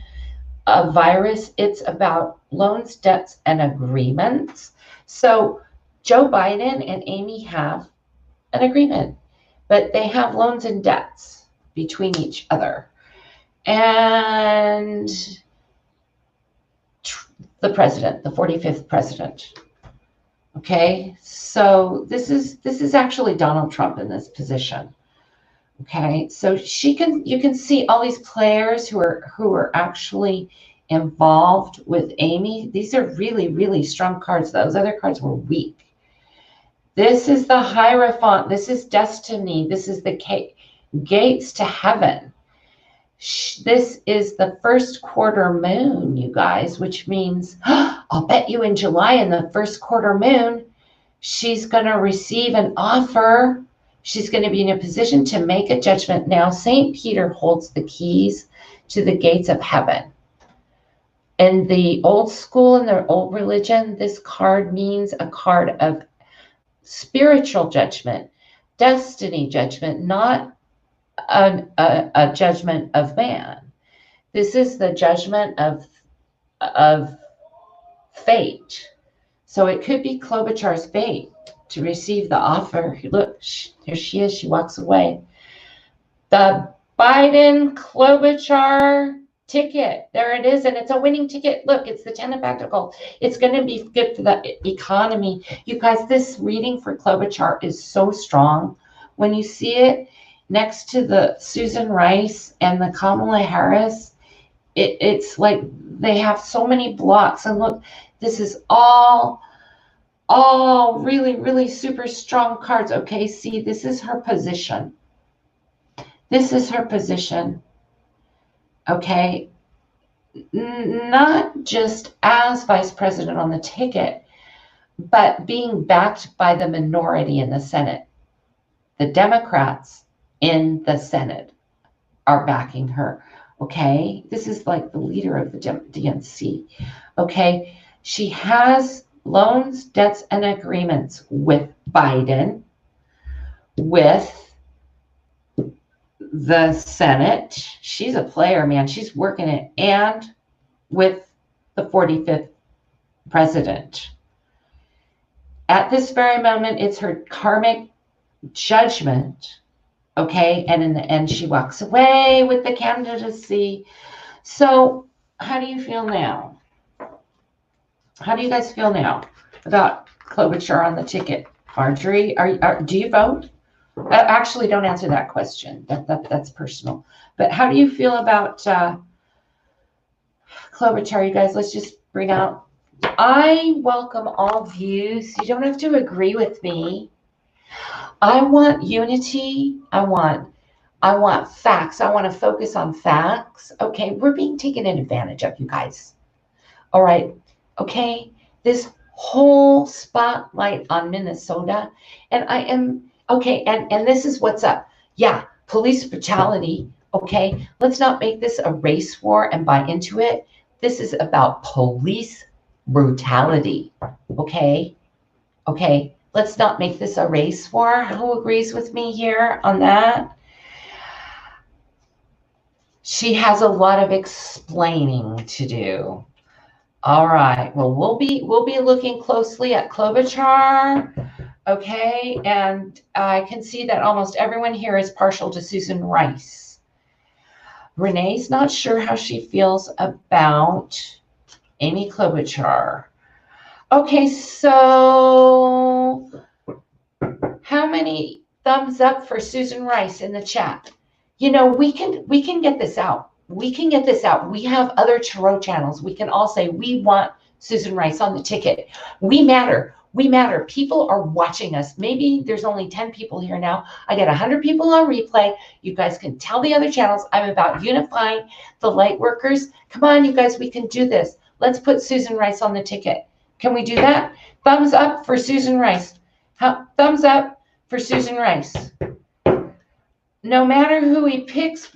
a virus. It's about loans, debts, and agreements. So Joe Biden and Amy have an agreement, but they have loans and debts between each other. And the president, the 45th president. Okay, so this is actually Donald Trump in this position. Okay, so you can see all these players who are actually involved with Amy. These are really, really strong cards. Those other cards were weak. This is the Hierophant. This is destiny. This is the gates to heaven. This is the first quarter moon, you guys, which means I'll bet you in July, in the first quarter moon, she's going to receive an offer. She's going to be in a position to make a judgment. Now, St. Peter holds the keys to the gates of heaven. In the old school, in the old religion, this card means a card of spiritual judgment, destiny judgment, not a judgment of man. This is the judgment of fate. So it could be Klobuchar's fate to receive the offer. Look, there she is. She walks away. The Biden Klobuchar ticket. There it is. And it's a winning ticket. Look, it's the 10 of Pentacles. It's going to be good for the economy. You guys, this reading for Klobuchar is so strong. When you see it next to the Susan Rice and the Kamala Harris, it's like they have so many blocks. And look, this is all really, really super strong cards. Okay, see, this is her position. This is her position. Okay, not just as vice president on the ticket, but being backed by the minority in the Senate. The Democrats in the Senate are backing her. Okay, this is like the leader of the DNC. Okay, she has loans, debts, and agreements with Biden, with the Senate. She's a player, man. She's working it. And with the 45th president. At this very moment, it's her karmic judgment. Okay, and in the end, she walks away with the candidacy. So how do you feel now? How do you guys feel now about Klobuchar on the ticket? Marjorie, do you vote? Actually, don't answer that question. That's personal. But how do you feel about Klobuchar, you guys? Let's just bring out. I welcome all views. You don't have to agree with me. I want unity. I want facts. I want to focus on facts. Okay, we're being taken advantage of, you guys. All right. Okay, this whole spotlight on Minnesota, and I am okay, and this is what's up. Yeah, police brutality. Okay, let's not make this a race war and buy into it. This is about police brutality. Okay, let's not make this a race war. Who agrees with me here on that? She has a lot of explaining to do. All right. Well, we'll be looking closely at Klobuchar. Okay, and I can see that almost everyone here is partial to Susan Rice. Renee's not sure how she feels about Amy Klobuchar. Okay, so how many thumbs up for Susan Rice in the chat? You know, we can get this out. We can get this out. We have other tarot channels. We can all say, we want Susan Rice on the ticket. We matter. We matter. People are watching us. Maybe there's only 10 people here now. I get 100 people on replay. You guys can tell the other channels I'm about unifying the light workers. Come on, you guys, we can do this. Let's put Susan Rice on the ticket. Can we do that? Thumbs up for Susan Rice. Thumbs up for Susan Rice. No matter who he picks,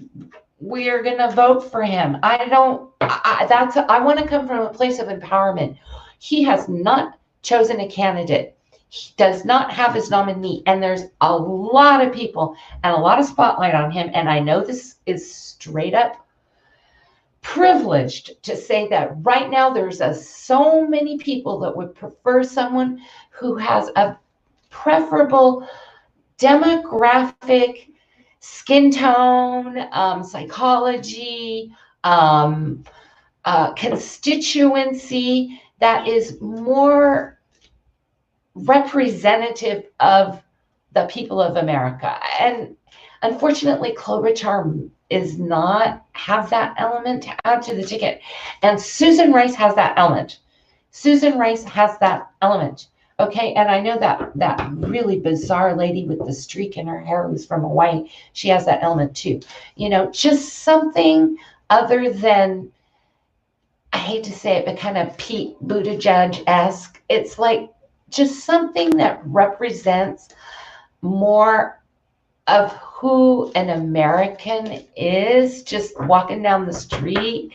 we are going to vote for him. I want to come from a place of empowerment. He has not chosen a candidate. He does not have his nominee. And there's a lot of people and a lot of spotlight on him. And I know this is straight up privileged to say that right now there's so many people that would prefer someone who has a preferable demographic, skin tone, psychology, constituency that is more representative of the people of America. And unfortunately, Klobuchar is not have that element to add to the ticket. And Susan Rice has that element. Susan Rice has that element. Okay, and I know that really bizarre lady with the streak in her hair who's from Hawaii, she has that element too. You know, just something other than, I hate to say it, but kind of Pete Buttigieg-esque. It's like just something that represents more of who an American is, just walking down the street,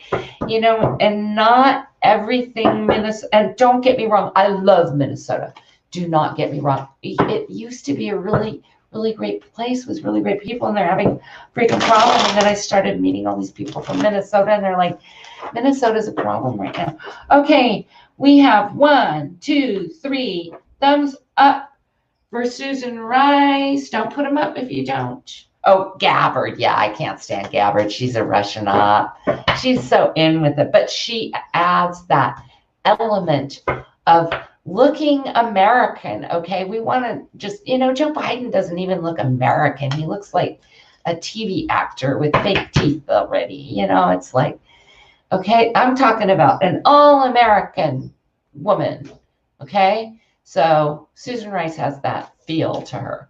you know, and not everything Minnesota. And don't get me wrong, I love Minnesota. Do not get me wrong. It used to be a really, really great place with really great people, and they're having freaking problem. And then I started meeting all these people from Minnesota, and they're like, Minnesota's a problem right now. Okay, we have 1, 2, 3 thumbs up for Susan Rice. Don't put them up if you don't. Oh, Gabbard. Yeah, I can't stand Gabbard. She's a Russian op. She's so in with it. But she adds that element of looking American. Okay, we want to just, you know, Joe Biden doesn't even look American. He looks like a TV actor with fake teeth already. You know, it's like, okay, I'm talking about an all-American woman. Okay, so Susan Rice has that feel to her.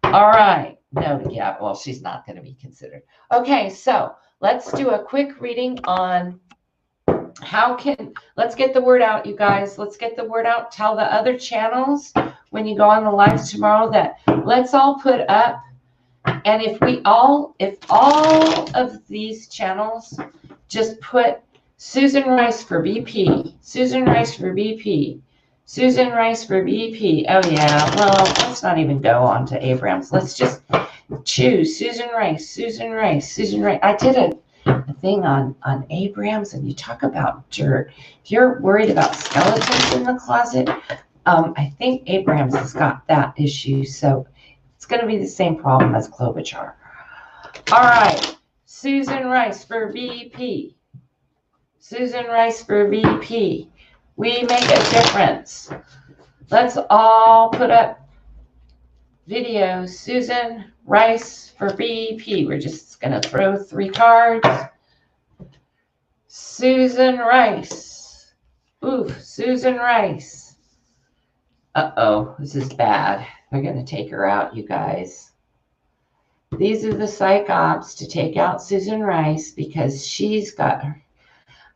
All right. No, yeah, well, she's not going to be considered. Okay, so let's do a quick reading on let's get the word out, you guys. Let's get the word out. Tell the other channels when you go on the lives tomorrow that let's all put up. And if all of these channels just put Susan Rice for BP, Susan Rice for BP, Susan Rice for BP. Oh, yeah. Well, let's not even go on to Abrams. Let's just choose Susan Rice, Susan Rice, Susan Rice. I did a thing on Abrams, and you talk about dirt. If you're worried about skeletons in the closet, I think Abrams has got that issue. So it's going to be the same problem as Klobuchar. All right. Susan Rice for BP. Susan Rice for BP. We make a difference. Let's all put up videos. Susan Rice for BP. We're just going to throw 3 cards. Susan Rice. Oof, Susan Rice. Uh-oh, this is bad. We're going to take her out, you guys. These are the psych ops to take out Susan Rice because she's got her.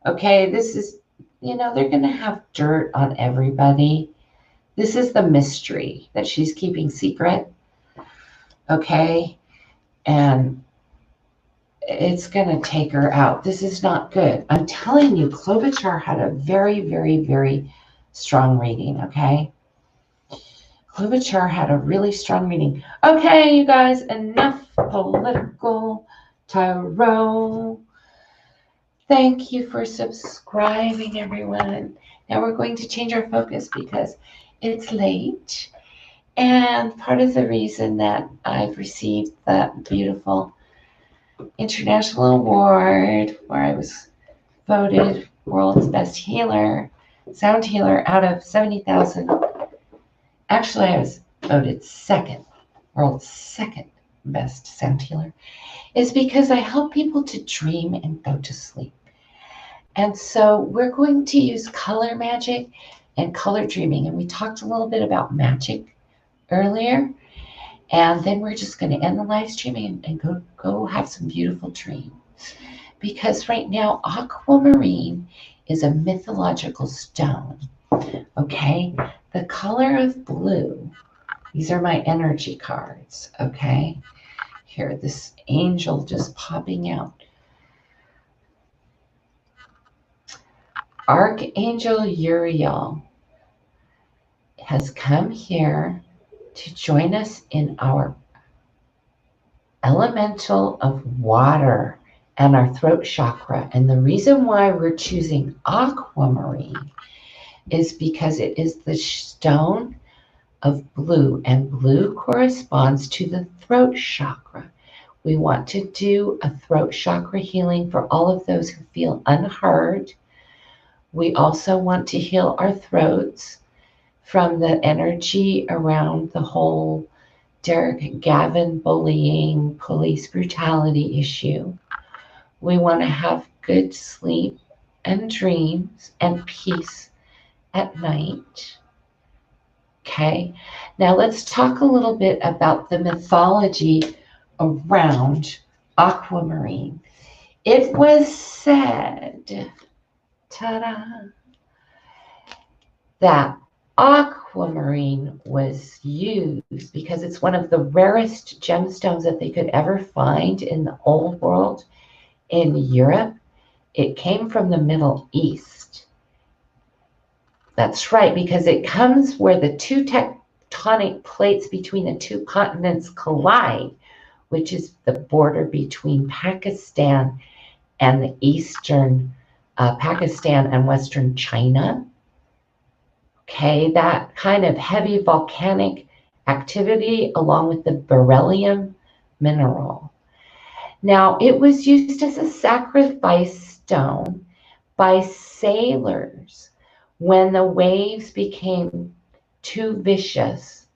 Okay, this is, you know, they're going to have dirt on everybody. This is the mystery that she's keeping secret. Okay, and it's going to take her out. This is not good. I'm telling you, Klobuchar had a very, very, very strong reading, okay? Klobuchar had a really strong reading. Okay, you guys, enough political tarot. Thank you for subscribing, everyone. Now we're going to change our focus because it's late. And part of the reason that I've received that beautiful international award where I was voted world's best healer, sound healer out of 70,000. Actually, I was voted world's second best sound healer, is because I help people to dream and go to sleep. And so we're going to use color magic and color dreaming. And we talked a little bit about magic earlier. And then we're just going to end the live streaming and go have some beautiful dreams. Because right now, aquamarine is a mythological stone. Okay? The color of blue. These are my energy cards. Okay? Here, this angel just popping out. Archangel Uriel has come here to join us in our elemental of water and our throat chakra. And the reason why we're choosing aquamarine is because it is the stone of blue, and blue corresponds to the throat chakra. We want to do a throat chakra healing for all of those who feel unheard. We also want to heal our throats from the energy around the whole Derek Gavin bullying, police brutality issue. We want to have good sleep and dreams and peace at night. Okay, now let's talk a little bit about the mythology around aquamarine. It was said, ta-da, that aquamarine was used because it's one of the rarest gemstones that they could ever find in the old world in Europe. It came from the Middle East. That's right, because it comes where the two tectonic plates between the two continents collide, which is the border between Pakistan and the eastern Pakistan and western China. Okay, that kind of heavy volcanic activity along with the beryllium mineral. Now, it was used as a sacrifice stone by sailors when the waves became too vicious.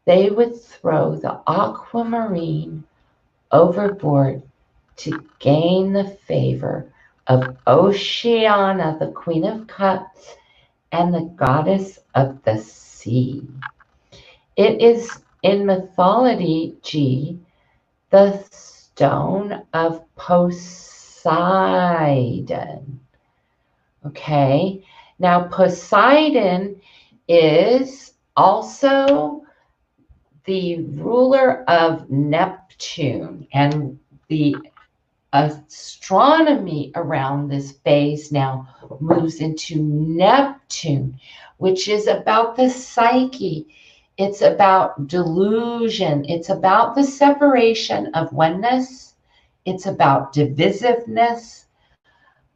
They would throw the aquamarine overboard to gain the favor of Oceana, the Queen of Cups, and the goddess of the sea. It is in mythology the stone of Poseidon. Okay, now Poseidon is also the ruler of Neptune, and the astronomy around this phase now moves into Neptune, which is about the psyche. It's about delusion. It's about the separation of oneness. It's about divisiveness.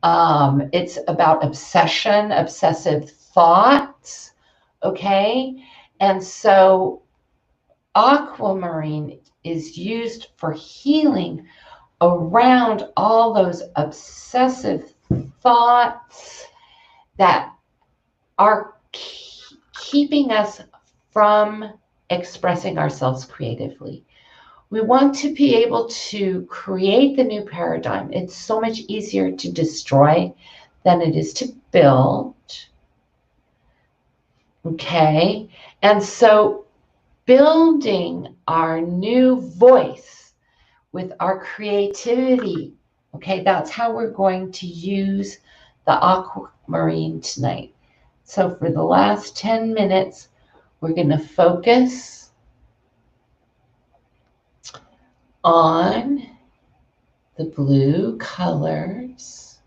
It's about obsession, obsessive thoughts. Okay. And so aquamarine is used for healing around all those obsessive thoughts that are keeping us from expressing ourselves creatively. We want to be able to create the new paradigm. It's so much easier to destroy than it is to build. Okay, and so building our new voice with our creativity. Okay, that's how we're going to use the aquamarine tonight. So for the last 10 minutes, we're going to focus on the blue colors,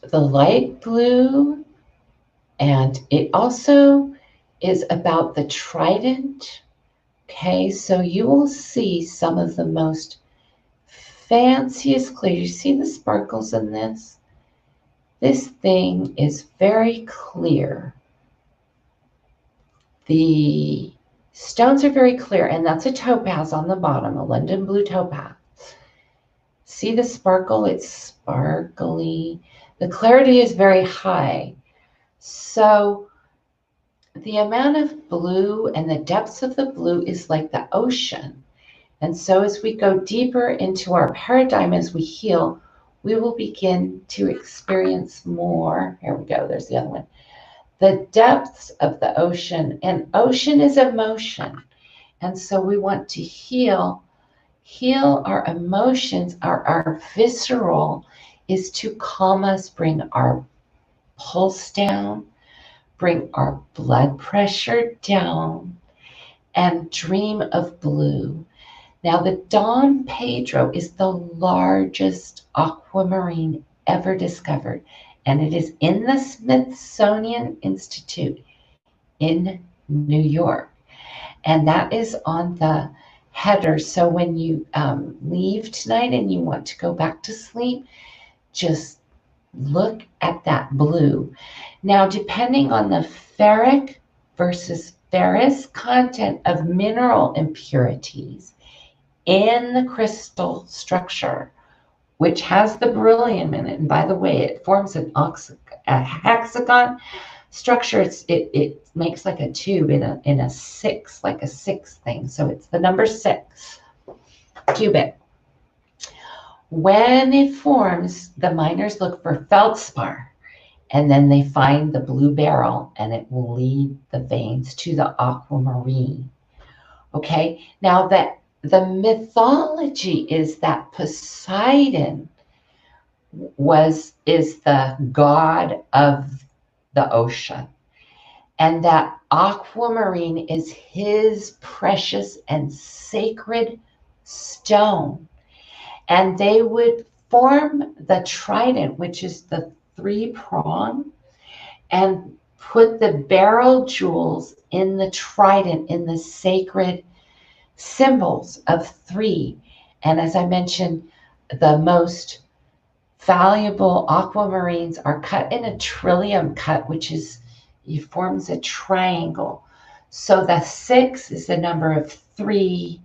the light blue, and it also is about the Trident. Okay, so you will see some of the most fanciest clear. You see the sparkles in this? This thing is very clear. The stones are very clear, and that's a topaz on the bottom, a London blue topaz. See the sparkle? It's sparkly. The clarity is very high. So the amount of blue and the depths of the blue is like the ocean. And so as we go deeper into our paradigm, as we heal, we will begin to experience more. Here we go. There's the other one. The depths of the ocean. And ocean is emotion. And so we want to heal our emotions. Our visceral is to calm us, bring our pulse down, bring our blood pressure down, and dream of blue. Now, the DOM PEDRO is the largest aquamarine ever discovered, and it is in the Smithsonian Institute in New York. And that is on the header. So when you leave tonight and you want to go back to sleep, just look at that blue. Now, depending on the ferric versus ferris content of mineral impurities in the crystal structure, which has the beryllium in it, and by the way, it forms a hexagon. structure, it makes like a tube in a six, like a six thing. So it's the number 6 cubit. When it forms, the miners look for feldspar, and then they find the blue beryl, and it will lead the veins to the aquamarine. Okay, now that the mythology is that Poseidon is the god of the ocean, and that aquamarine is his precious and sacred stone. And they would form the trident, which is the 3-prong, and put the beryl jewels in the trident, in the sacred symbols of 3. And as I mentioned, the most valuable aquamarines are cut in a trillium cut, which is, it forms a triangle. So the 6 is the number of 3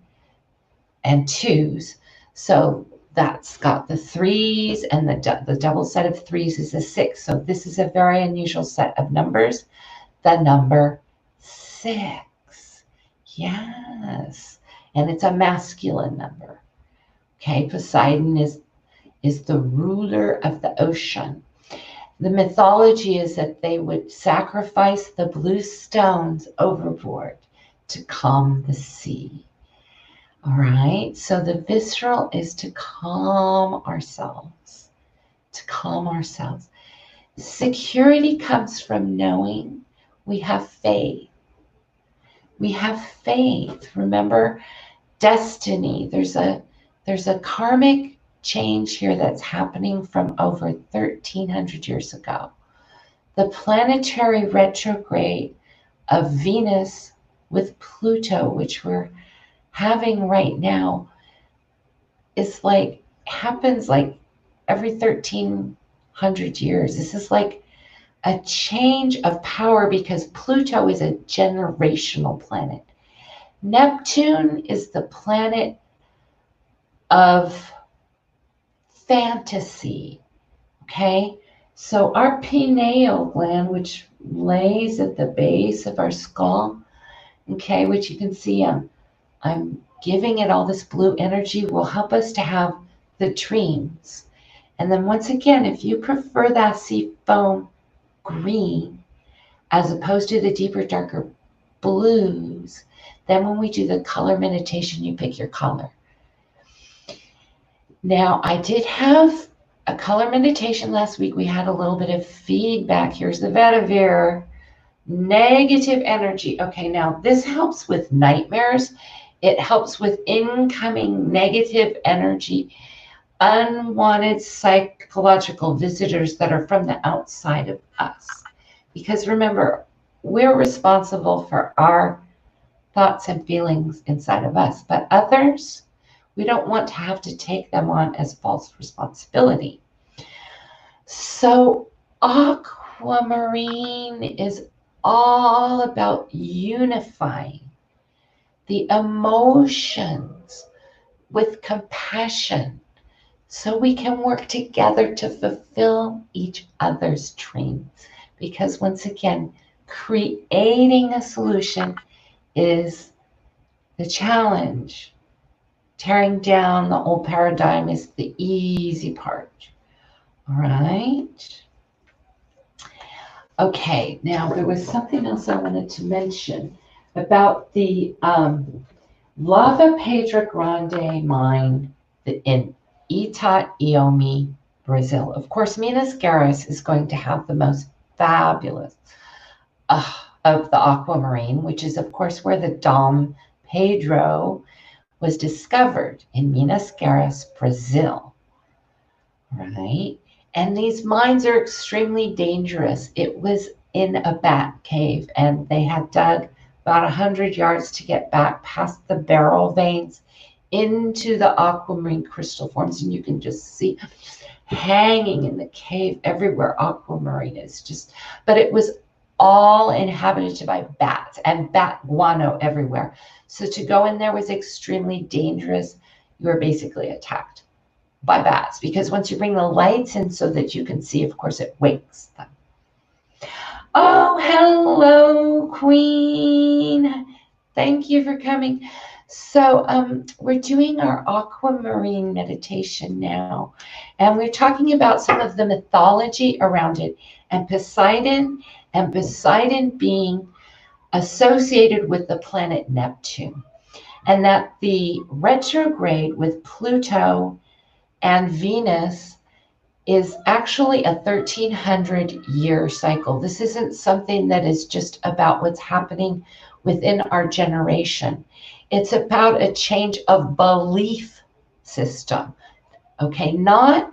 and 2s. So that's got the 3s, and the double set of 3s is a 6. So this is a very unusual set of numbers. The number 6. Yes. And it's a masculine number. Okay, Poseidon is the ruler of the ocean. The mythology is that they would sacrifice the blue stones overboard to calm the sea. All right, so the visceral is to calm ourselves, to calm ourselves. Security comes from knowing we have faith. We have faith. Remember, destiny. There's a karmic change here that's happening from over 1,300 years ago. The planetary retrograde of Venus with Pluto, which we're having right now, is like, happens like every 1,300 years. This is like a change of power, because Pluto is a generational planet. Neptune is the planet of fantasy. Okay, so our pineal gland, which lays at the base of our skull, okay, which you can see I'm giving it all this blue energy, will help us to have the dreams. And then once again, if you prefer that sea foam green as opposed to the deeper, darker blues, then when we do the color meditation, you pick your color. Now, I did have a color meditation last week. We had a little bit of feedback. Here's the vetiver. Negative energy. Okay, now this helps with nightmares. It helps with incoming negative energy, unwanted psychological visitors that are from the outside of us. Because remember, we're responsible for our thoughts and feelings inside of us, but others, we don't want to have to take them on as false responsibility. So aquamarine is all about unifying the emotions with compassion, so we can work together to fulfill each other's dreams. Because once again, creating a solution is the challenge. Tearing down the old paradigm is the easy part. All right. Okay, now there was something else I wanted to mention about the Lava Pedra Grande mine in Itaiomi, Brazil. Of course, Minas Gerais is going to have the most fabulous of the aquamarine, which is, of course, where the DOM Pedro was discovered, in Minas Gerais, Brazil. Right? And these mines are extremely dangerous. It was in a bat cave, and they had dug about 100 yards to get back past the Beryl veins into the aquamarine crystal forms. And you can just see hanging in the cave everywhere aquamarine is. But it was all inhabited by bats and bat guano everywhere. So to go in there was extremely dangerous. You were basically attacked by bats, because once you bring the lights in so that you can see, of course, it wakes them. Oh, hello, Queen. Thank you for coming. So we're doing our Aquamarine meditation now, and we're talking about some of the mythology around it, and Poseidon being associated with the planet Neptune, and that the retrograde with Pluto and Venus is actually a 1,300-year cycle. This isn't something that is just about what's happening within our generation. It's about a change of belief system, okay? Not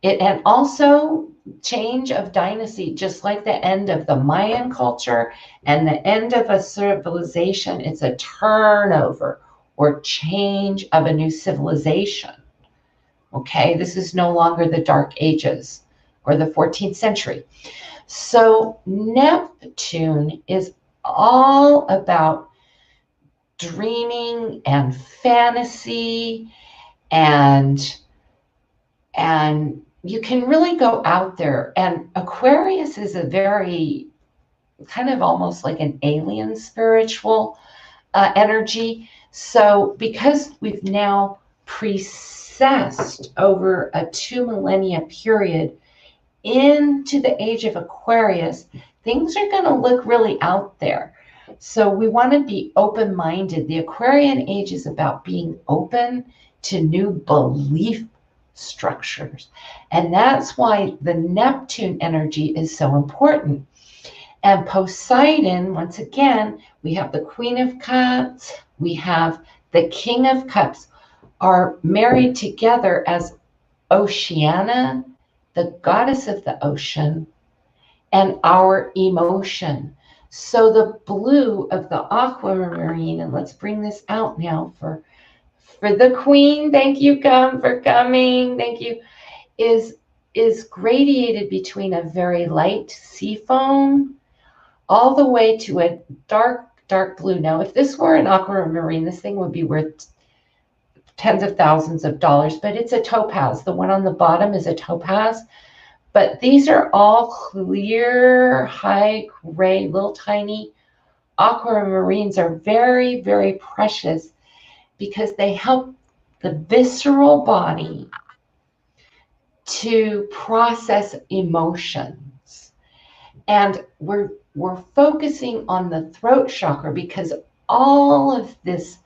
it, and also change of dynasty, just like the end of the Mayan culture and the end of a civilization. It's a turnover or change of a new civilization. Okay, this is no longer the Dark Ages or the 14th century. So Neptune is all about dreaming and fantasy, and you can really go out there. And Aquarius is a very kind of almost like an alien spiritual energy. So because we've now precessed over a 2 millennia period into the age of Aquarius, things are going to look really out there. So we want to be open-minded. The Aquarian age is about being open to new belief structures. And that's why the Neptune energy is so important. And Poseidon, once again, we have the Queen of Cups, we have the King of Cups, are married together as Oceana, the goddess of the ocean, and our emotion. So the blue of the aquamarine, and let's bring this out now for the Queen. Thank you, for coming. Thank you. Is gradiated between a very light sea foam all the way to a dark blue. Now, if this were an aquamarine, this thing would be worth tens of thousands of dollars, but it's a topaz. The one on the bottom is a topaz, but these are all clear, high gray, little tiny aquamarines are very, very precious because they help the visceral body to process emotions. And we're focusing on the throat chakra because all of this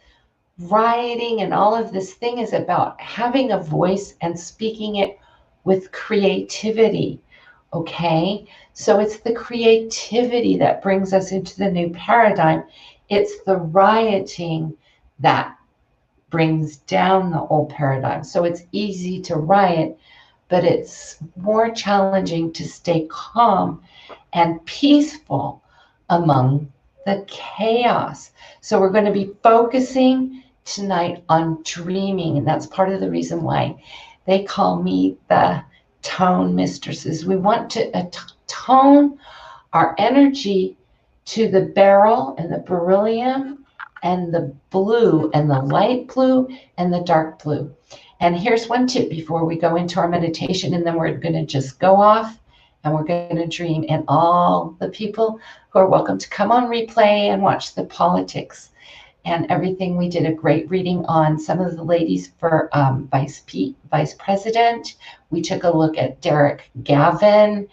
writing and all of this thing is about having a voice and speaking it with creativity. Okay, so it's the creativity that brings us into the new paradigm. It's the rioting that brings down the old paradigm. So it's easy to riot, but it's more challenging to stay calm and peaceful among the chaos. So we're going to be focusing tonight on dreaming, and that's part of the reason why they call me the tone mistresses. We want to tone our energy to the beryl and the beryllium and the blue and the light blue and the dark blue. And here's one tip before we go into our meditation, and then we're going to just go off and we're going to dream. And all the people who are welcome to come on replay and watch the politics and everything. We did a great reading on some of the ladies for vice president. We took a look at Derek Gavin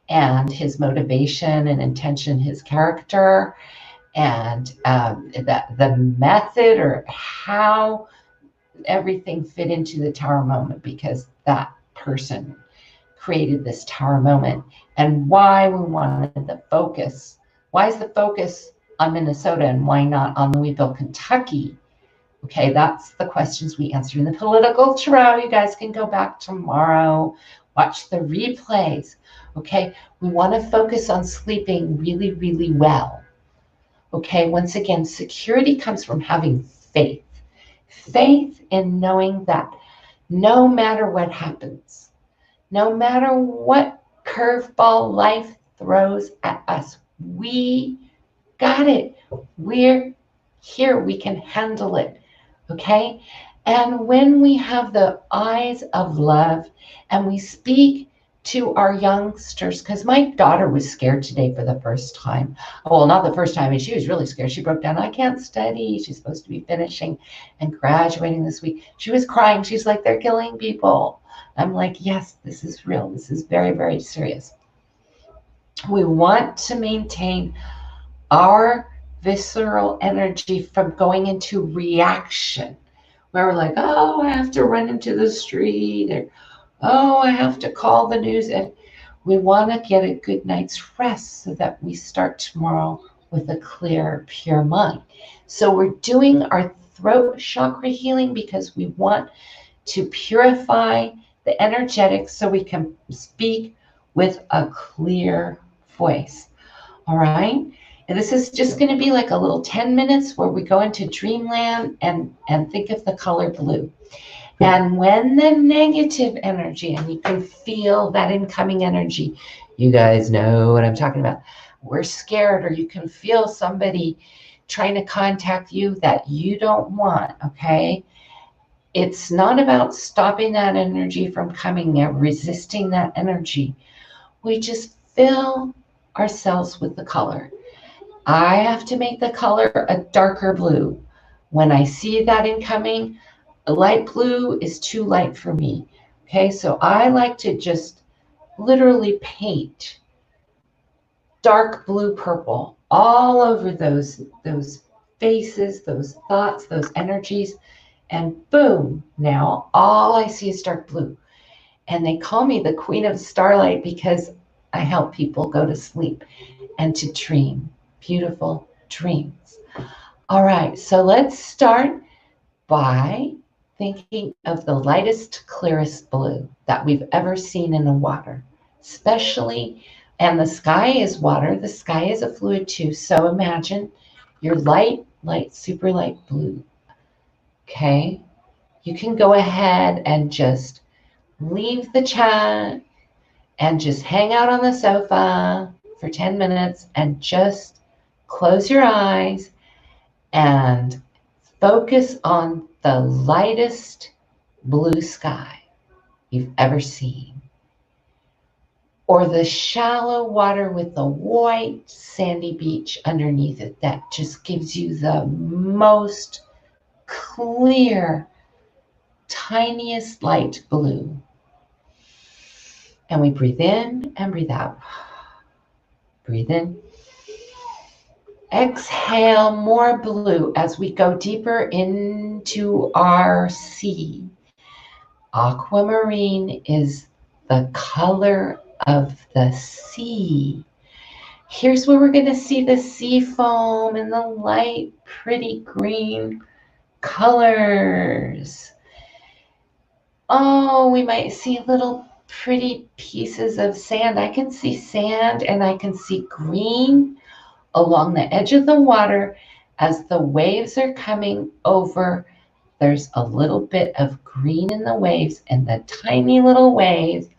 and his motivation and intention, his character, and the method or how everything fit into the tower moment, because that person created this tower moment, and why we wanted the focus. Why is the focus on Minnesota and why not on Louisville, Kentucky? Okay, that's the questions we answered in the political tarot. You guys can go back tomorrow, watch the replays. Okay, we want to focus on sleeping really, really well. Okay, once again, security comes from having faith. Faith in knowing that no matter what happens, no matter what curveball life throws at us, we got it. We're here. We can handle it. Okay? And when we have the eyes of love and we speak to our youngsters, because my daughter was scared today for the first time. Well, not the first time, and she was really scared. She broke down. I can't study. She's supposed to be finishing and graduating this week. She was crying. She's like, they're killing people. I'm like, yes, this is real. This is very, very serious. We want to maintain our visceral energy from going into reaction, where we're like, oh, I have to run into the street, or oh, I have to call the news. And we want to get a good night's rest so that we start tomorrow with a clear, pure mind. So we're doing our throat chakra healing because we want to purify the energetics so we can speak with a clear voice. All right? And this is just going to be like a little 10 minutes where we go into dreamland and think of the color blue. And when the negative energy, and you can feel that incoming energy, you guys know what I'm talking about. We're scared, or you can feel somebody trying to contact you that you don't want, okay? It's not about stopping that energy from coming there, resisting that energy. We just fill ourselves with the color. I have to make the color a darker blue. When I see that incoming, a light blue is too light for me. Okay, so I like to just literally paint dark blue purple all over those faces, those thoughts, those energies, and boom, now all I see is dark blue. And they call me the Queen of Starlight because I help people go to sleep and to dream beautiful dreams. All right, so let's start by thinking of the lightest, clearest blue that we've ever seen in the water, especially, and the sky is water. The sky is a fluid too. So imagine your light, super light blue. Okay, you can go ahead and just leave the chat and just hang out on the sofa for 10 minutes and just close your eyes and focus on the lightest blue sky you've ever seen, or the shallow water with the white sandy beach underneath it that just gives you the most clear, tiniest light blue. And we breathe in and breathe out. Breathe in. Exhale more blue as we go deeper into our sea. Aquamarine is the color of the sea. Here's where we're going to see the sea foam and the light, pretty green colors. Oh, we might see little pretty pieces of sand. I can see sand and I can see green along the edge of the water as the waves are coming over. There's a little bit of green in the waves, and the tiny little waves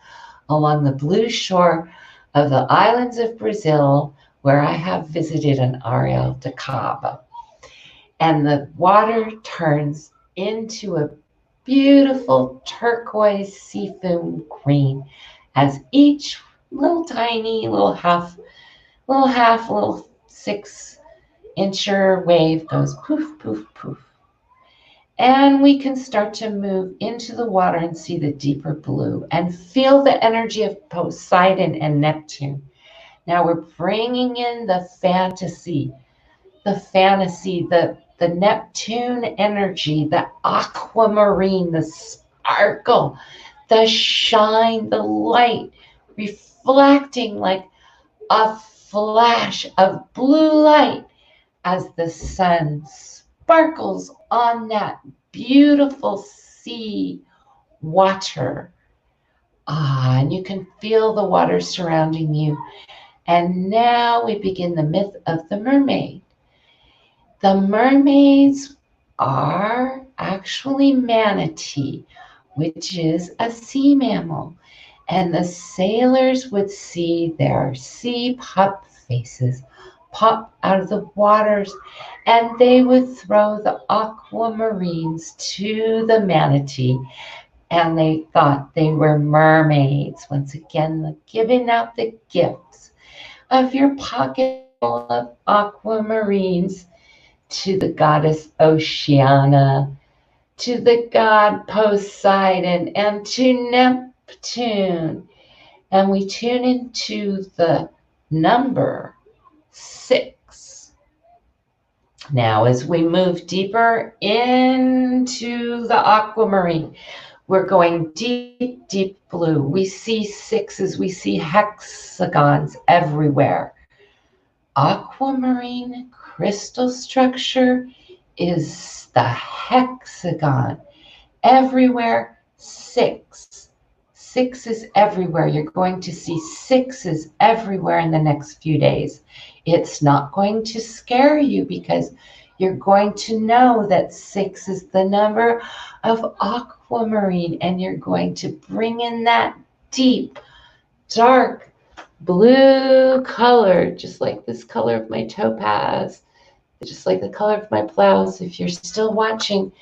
along the blue shore of the islands of Brazil, where I have visited an Ariel de Cabo. And the water turns into a beautiful turquoise sea foam green as each little tiny, little 6-incher wave goes poof, poof, poof. And we can start to move into the water and see the deeper blue and feel the energy of Poseidon and Neptune. Now we're bringing in the fantasy, the Neptune energy, the aquamarine, the sparkle, the shine, the light, reflecting like a flash of blue light as the sun sparkles on that beautiful sea water. And you can feel the water surrounding you. And now we begin the myth of the mermaid. The mermaids are actually manatee, which is a sea mammal. And the sailors would see their sea pup faces pop out of the waters, and they would throw the aquamarines to the manatee, and they thought they were mermaids. Once again, giving out the gifts of your pocket full of aquamarines to the goddess Oceana, to the god Poseidon, and to Neptune. And we tune into the number 6. Now, as we move deeper into the aquamarine, we're going deep, deep blue. We see 6s, we see hexagons everywhere. Aquamarine crystal structure is the hexagon. Everywhere, 6. 6 is everywhere. You're going to see 6s everywhere in the next few days. It's not going to scare you because you're going to know that 6 is the number of aquamarine, and you're going to bring in that deep, dark blue color, just like this color of my topaz, just like the color of my blouse. If you're still watching,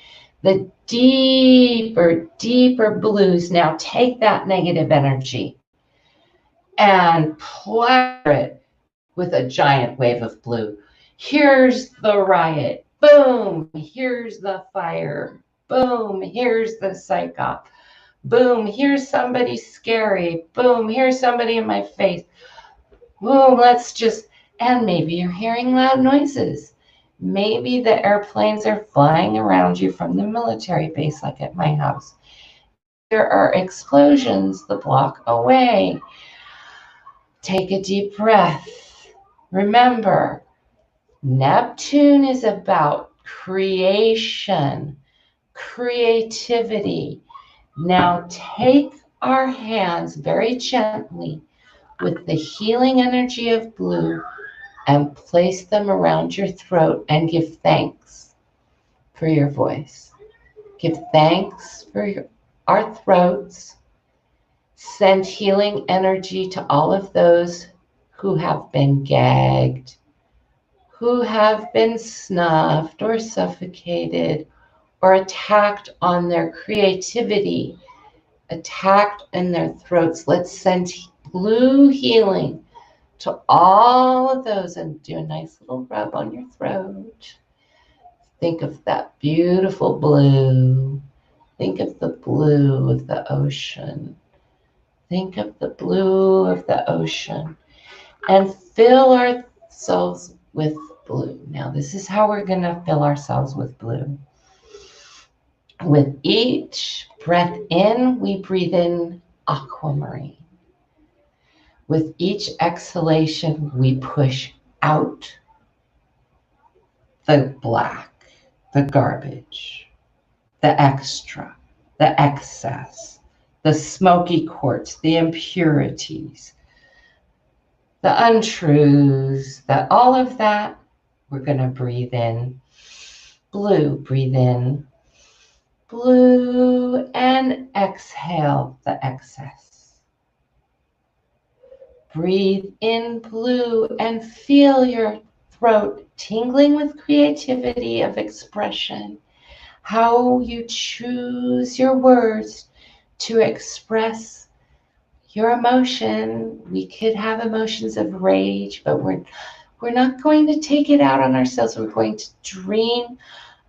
the deeper, deeper blues. Now take that negative energy and platter it with a giant wave of blue. Here's the riot. Boom, here's the fire. Boom, here's the psyop. Boom, here's somebody scary. Boom, here's somebody in my face. Boom, and maybe you're hearing loud noises. Maybe the airplanes are flying around you from the military base, like at my house. There are explosions the block away. Take a deep breath. Remember, Neptune is about creation, creativity. Now take our hands very gently with the healing energy of blue and place them around your throat and give thanks for your voice. Give thanks for our throats. Send healing energy to all of those who have been gagged, who have been snuffed or suffocated or attacked on their creativity, attacked in their throats. Let's send blue healing to all of those, and do a nice little rub on your throat. Think of that beautiful blue. Think of the blue of the ocean. Think of the blue of the ocean and fill ourselves with blue. Now, this is how we're going to fill ourselves with blue. With each breath in, we breathe in aquamarine. With each exhalation, we push out the black, the garbage, the extra, the excess, the smoky quartz, the impurities, the untruths, all of that, we're going to breathe in blue. Breathe in blue and exhale the excess. Breathe in blue and feel your throat tingling with creativity of expression. How you choose your words to express your emotion. We could have emotions of rage, but we're not going to take it out on ourselves. We're going to dream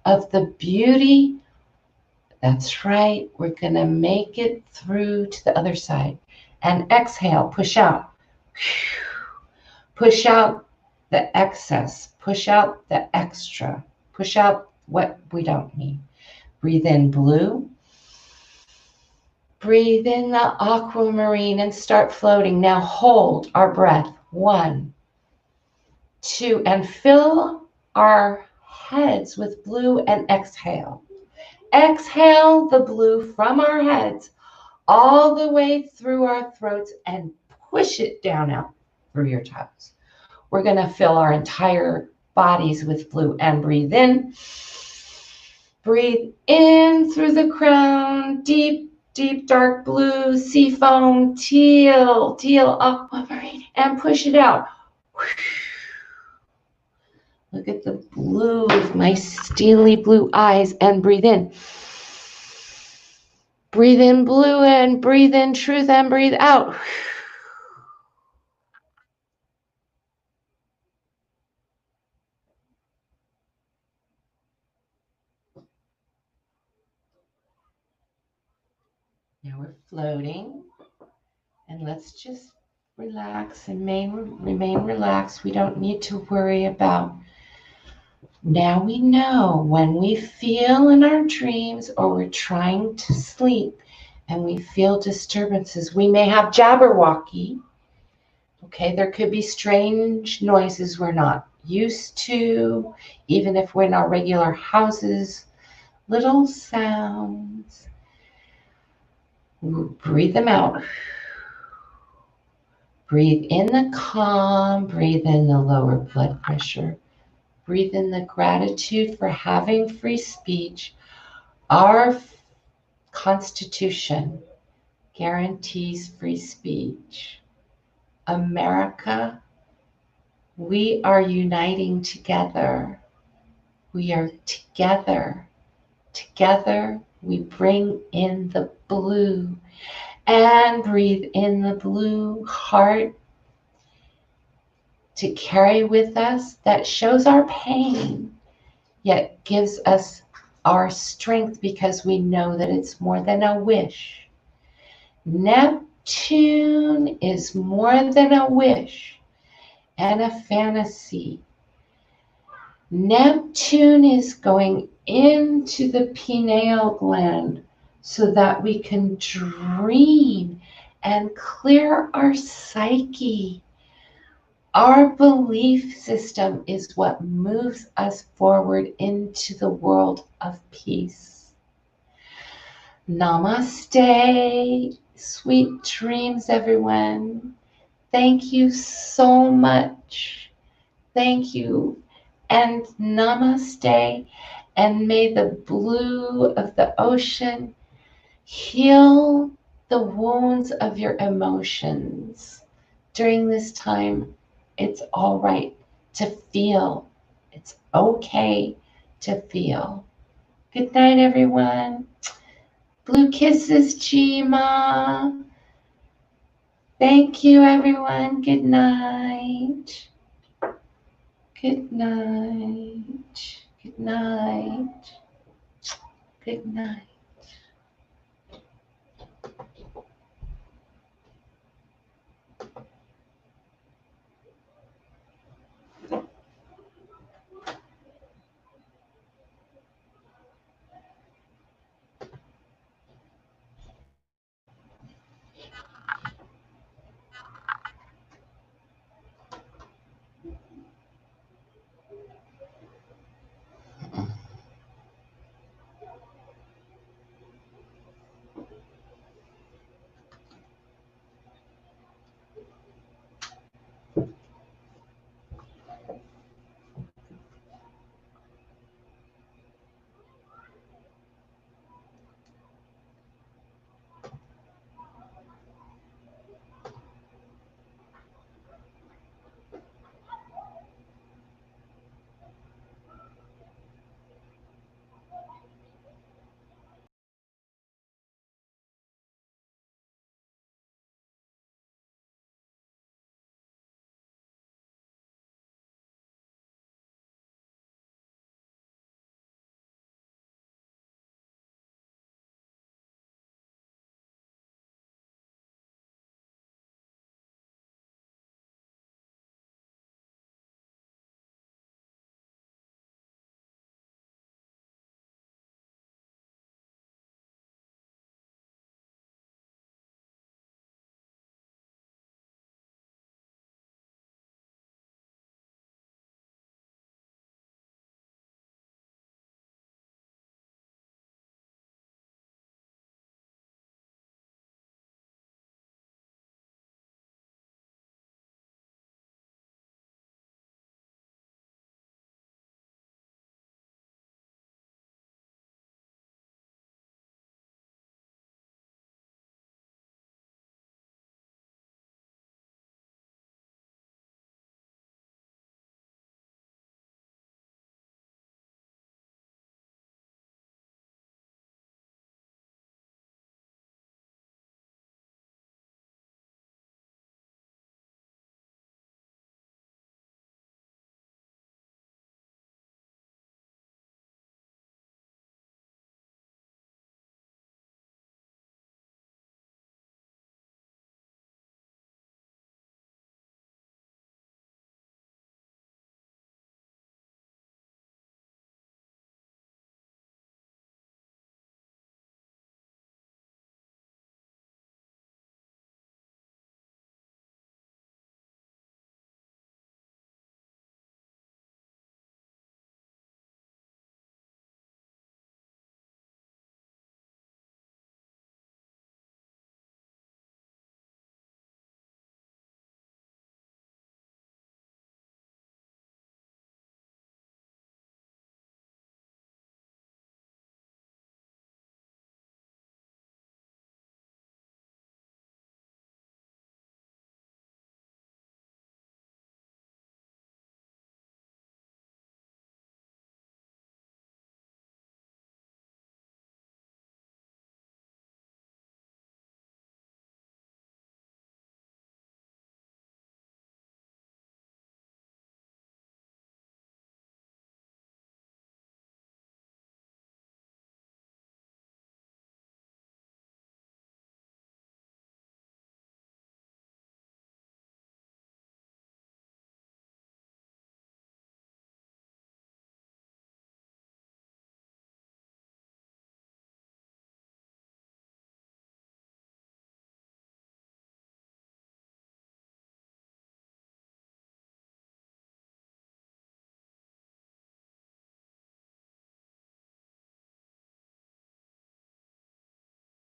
of the beauty. That's right. We're going to make it through to the other side. And exhale, push out. Push out the excess. Push out the extra. Push out what we don't need. Breathe in blue. Breathe in the aquamarine and start floating. Now hold our breath. 1, 2, and fill our heads with blue and exhale. Exhale the blue from our heads all the way through our throats and push it down out through your toes. We're going to fill our entire bodies with blue and breathe in. Breathe in through the crown, deep, deep dark blue, sea foam, teal, aquamarine, and push it out. Look at the blue of my steely blue eyes and breathe in. Breathe in blue and breathe in truth and breathe out. Now we're floating, and let's just relax and remain relaxed. We don't need to worry about. Now we know when we feel in our dreams or we're trying to sleep and we feel disturbances, we may have Jabberwocky. Okay, there could be strange noises we're not used to, even if we're in our regular houses, little sounds. Breathe them out. Breathe in the calm, breathe in the lower blood pressure. Breathe in the gratitude for having free speech. Our Constitution guarantees free speech. America, we are uniting together. We are together. Together, we bring in the blue and breathe in the blue heart to carry with us that shows our pain, yet gives us our strength because we know that it's more than a wish. Neptune is more than a wish and a fantasy. Neptune is going into the pineal gland so that we can dream and clear our psyche. Our belief system is what moves us forward into the world of peace. Namaste. Sweet dreams, everyone. Thank you so much. Thank you. And namaste. And may the blue of the ocean heal the wounds of your emotions. During this time, it's all right to feel. It's okay to feel. Good night, everyone. Blue kisses, Chima. Thank you, everyone. Good night. Good night. Good night. Good night.